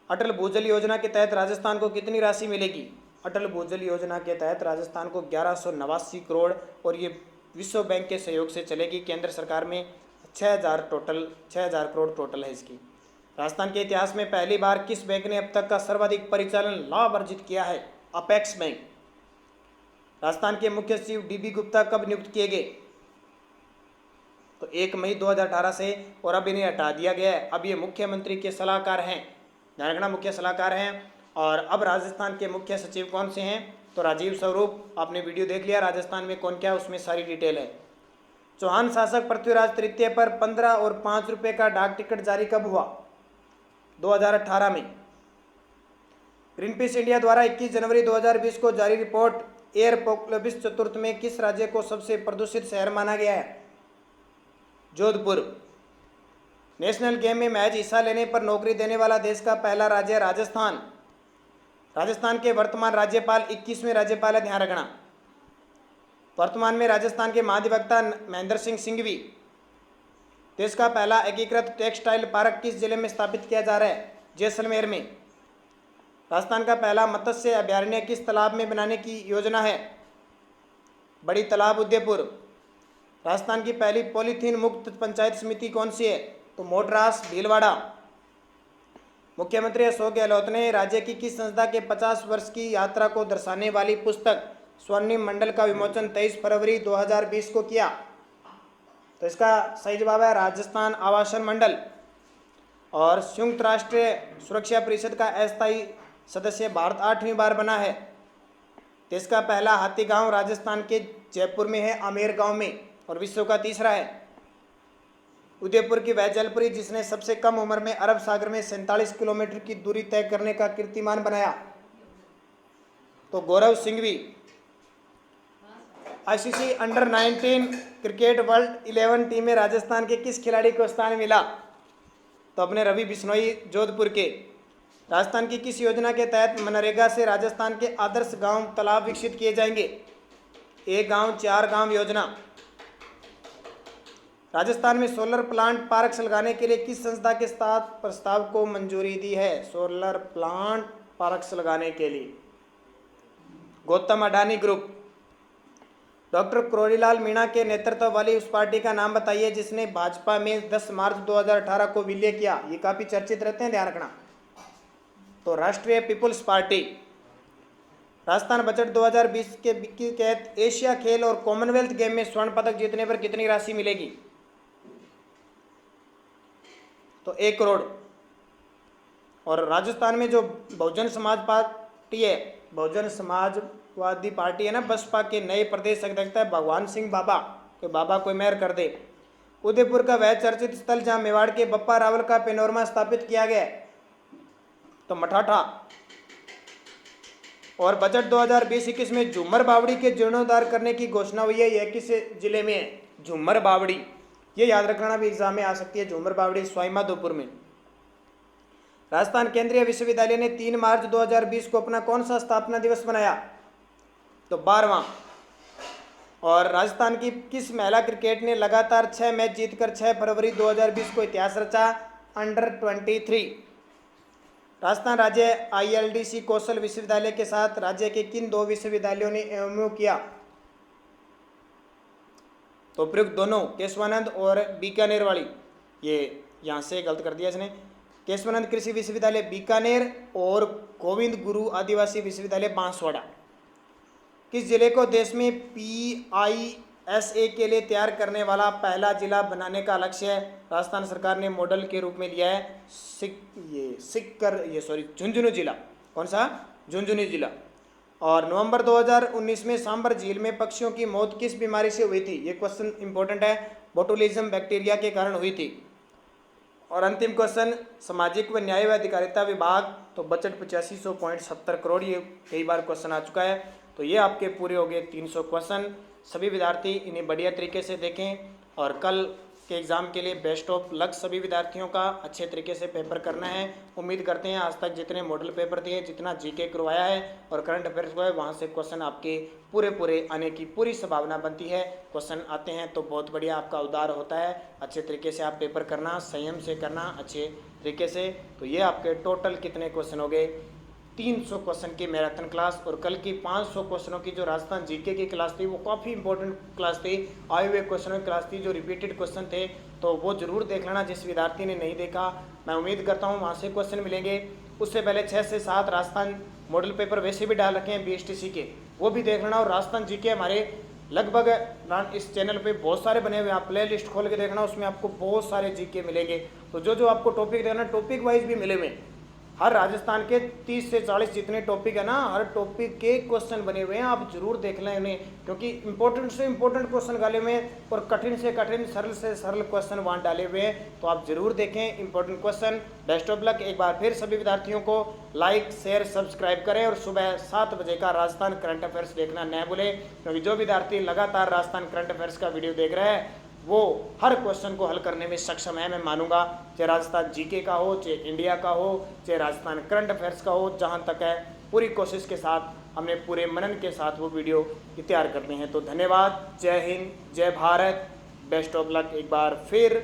अटल भूजल योजना के तहत राजस्थान को कितनी राशि मिलेगी? अटल भूजल योजना के तहत राजस्थान को 1189 करोड़, और ये विश्व बैंक के सहयोग से चलेगी। केंद्र सरकार में 6,000 करोड़ टोटल है इसकी। राजस्थान के इतिहास में पहली बार किस बैंक ने अब तक का सर्वाधिक परिचालन लाभ अर्जित किया है? Apex bank. राजस्थान के मुख्य सचिव डीबी गुप्ता कब नियुक्त किए गए? तो 1 मई 2018 से, और अब इन्हें हटा दिया गया है। अब ये मुख्यमंत्री के सलाहकार हैं, ध्यान रखना, मुख्य सलाहकार हैं। और अब राजस्थान के मुख्य सचिव कौन से हैं? तो राजीव स्वरूप। आपने वीडियो देख लिया राजस्थान में कौन क्या, उसमें सारी डिटेल है। चौहान शासक पृथ्वीराज तृतीय पर 15 और 5 रुपये का डाक टिकट जारी कब हुआ? 2018 में। ग्रीनपीस इंडिया द्वारा 21 जनवरी 2020 को जारी रिपोर्ट एयर पोक्लोबिस चतुर्थ में किस राज्य को सबसे प्रदूषित शहर माना गया है? जोधपुर। नेशनल गेम में मैच हिस्सा लेने पर नौकरी देने वाला देश का पहला राज्य राजस्थान। राजस्थान के वर्तमान राज्यपाल 21वें राज्यपाल है, ध्यान रखना। वर्तमान में राजस्थान के महाधिवक्ता महेंद्र सिंह सिंघवी। देश का पहला एकीकृत टेक्सटाइल पार्क किस जिले में स्थापित किया जा रहा है? जैसलमेर में। राजस्थान का पहला मत्स्य अभयारण्य किस तालाब में बनाने की योजना है? बड़ी तालाब, उदयपुर। राजस्थान की पहली पॉलीथीन मुक्त पंचायत समिति कौन सी है? तो मोटरास, भीलवाड़ा। मुख्यमंत्री अशोक गहलोत ने राज्य की किस संस्था के 50 वर्ष की यात्रा को दर्शाने वाली पुस्तक स्वर्णिम मंडल का विमोचन 23 फरवरी 2020 को किया? तो इसका सही जवाब है राजस्थान आवासन मंडल। और संयुक्त राष्ट्र सुरक्षा परिषद का अस्थायी सदस्य भारत 8वीं बार बना है। देश का पहला हाथी गांव राजस्थान के जयपुर में है, आमेर गांव में, और विश्व का तीसरा है। उदयपुर की वह जलपुरी जिसने सबसे कम उम्र में अरब सागर में 47 किलोमीटर की दूरी तय करने का कीर्तिमान बनाया? तो Gaurav Singhvi. ICC under 19 cricket world 11 team में राजस्थान के किस खिलाड़ी को स्थान मिला? तो अपने रवि बिश्नोई, जोधपुर के। राजस्थान की किस योजना के तहत मनरेगा से राजस्थान के आदर्श गांव तालाब विकसित किए जाएंगे? 1 गांव 4 गांव योजना। राजस्थान में सोलर प्लांट पार्क लगाने के लिए किस संस्था के साथ प्रस्ताव को मंजूरी दी है? सोलर प्लांट पार्क लगाने के लिए गौतम अडानी ग्रुप। डॉक्टर क्रोड़ीलाल मीणा के नेतृत्व वाली उस पार्टी का नाम बताइए जिसने भाजपा में 10 मार्च 2018 को विलय किया। ये काफी चर्चित रहते हैं, ध्यान रखना। तो राष्ट्रीय पीपुल्स पार्टी। राजस्थान बजट 2020 के तहत एशिया खेल और कॉमनवेल्थ गेम में स्वर्ण पदक जीतने पर कितनी राशि मिलेगी? तो 1 करोड़। और राजस्थान में जो बहुजन समाज पार्टी है, बहुजन समाजवादी पार्टी है ना, बसपा के नए प्रदेश अध्यक्ष है भगवान सिंह बाबा, कोई बाबा कोई मेहर कर दे। उदयपुर का वह चर्चित स्थल जहां मेवाड़ के बप्पा रावल का पेनोरमा स्थापित किया गया तो मठाठा। और बजट 2020-21 में झूमर बावड़ी के जीर्णोद्धार करने की घोषणा हुई है। यह किस जिले में है? झूमर बावड़ी, ये याद रखना भी एग्जाम में आ सकती है। झूमर बावड़ी सवाईमाधोपुर में। राजस्थान केंद्रीय विश्वविद्यालय ने 3 मार्च 2020 को अपना कौन सा स्थापना दिवस मनाया? तो 12वां। और राजस्थान की किस महिला क्रिकेट ने लगातार 6 मैच जीतकर 6 फरवरी 2020 को इतिहास रचा? अंडर 23। राजस्थान राज्य ILDC कौशल विश्वविद्यालय के साथ राज्य के किन 2 विश्वविद्यालयों ने MOU किया? तो प्रयुक्त दोनों, केशवानंद और बीकानेर वाली। ये यहाँ से गलत कर दिया इसने। केशवानंद कृषि विश्वविद्यालय बीकानेर और गोविंद गुरु आदिवासी विश्वविद्यालय बांसवाड़ा। किस जिले को देश में PISA के लिए तैयार करने वाला पहला जिला बनाने का लक्ष्य है? राजस्थान सरकार ने मॉडल के रूप में लिया है झुंझुनू जिला। कौन सा? झुंझुनू जिला। और नवंबर 2019 में सांबर झील में पक्षियों की मौत किस बीमारी से हुई थी? ये क्वेश्चन इंपॉर्टेंट है। बोटुलिज्म बैक्टीरिया के कारण हुई थी। और अंतिम क्वेश्चन, सामाजिक व न्याय व अधिकारिता विभाग, तो बजट 8570 करोड़। ये कई बार क्वेश्चन आ चुका है। तो ये आपके पूरे हो गए 300 क्वेश्चन। सभी विद्यार्थी इन्हें बढ़िया तरीके से देखें और कल के एग्ज़ाम के लिए बेस्ट ऑफ लक सभी विद्यार्थियों का। अच्छे तरीके से पेपर करना है। उम्मीद करते हैं आज तक जितने मॉडल पेपर दिए, जितना GK करवाया है और करंट अफेयर्स हुआ है, वहाँ से क्वेश्चन आपके पूरे आने की पूरी संभावना बनती है। क्वेश्चन आते हैं तो बहुत बढ़िया आपका उद्धार होता है। अच्छे तरीके से आप पेपर करना, संयम से करना अच्छे तरीके से। तो ये आपके टोटल कितने क्वेश्चन हो गए? 300 क्वेश्चन की मैराथन क्लास। और कल की 500 क्वेश्चनों की जो राजस्थान GK की क्लास थी वो काफ़ी इंपॉर्टेंट क्लास थी। आए हुए क्वेश्चनों की क्लास थी, जो रिपीटेड क्वेश्चन थे, तो वो जरूर देख लेना जिस विद्यार्थी ने नहीं देखा। मैं उम्मीद करता हूँ वहाँ से क्वेश्चन मिलेंगे। उससे पहले 6 से 7 राजस्थान मॉडल पेपर वैसे भी डाल रखे हैं BSTC के, वो भी देख लेना। और राजस्थान GK हमारे लगभग इस चैनल पे बहुत सारे बने हुए हैं, आप प्ले लिस्ट खोल के देखना, उसमें आपको बहुत सारे GK मिलेंगे। तो जो आपको टॉपिक देखना, टॉपिक वाइज भी मिले हुए। हर राजस्थान के 30 से 40 जितने टॉपिक है ना, हर टॉपिक के क्वेश्चन बने हुए हैं। आप जरूर देख लें उन्हें, क्योंकि इंपॉर्टेंट से इंपॉर्टेंट क्वेश्चन डाले हुए हैं और कठिन से कठिन, सरल से सरल क्वेश्चन वहाँ डाले हुए हैं। तो आप जरूर देखें important question. Best of luck. एक बार फिर सभी विद्यार्थियों को लाइक, शेयर, सब्सक्राइब करें और सुबह 7 बजे का राजस्थान करंट अफेयर्स देखना न भूलें, क्योंकि जो विद्यार्थी लगातार राजस्थान करंट अफेयर्स का वीडियो देख रहे हैं वो हर क्वेश्चन को हल करने में सक्षम है। मैं मानूंगा, चाहे राजस्थान GK का हो, चाहे इंडिया का हो, चाहे राजस्थान करंट अफेयर्स का हो, जहां तक है पूरी कोशिश के साथ हमने पूरे मनन के साथ वो वीडियो तैयार करते हैं। तो धन्यवाद। जय हिंद, जय भारत, बेस्ट ऑफ लक एक बार फिर।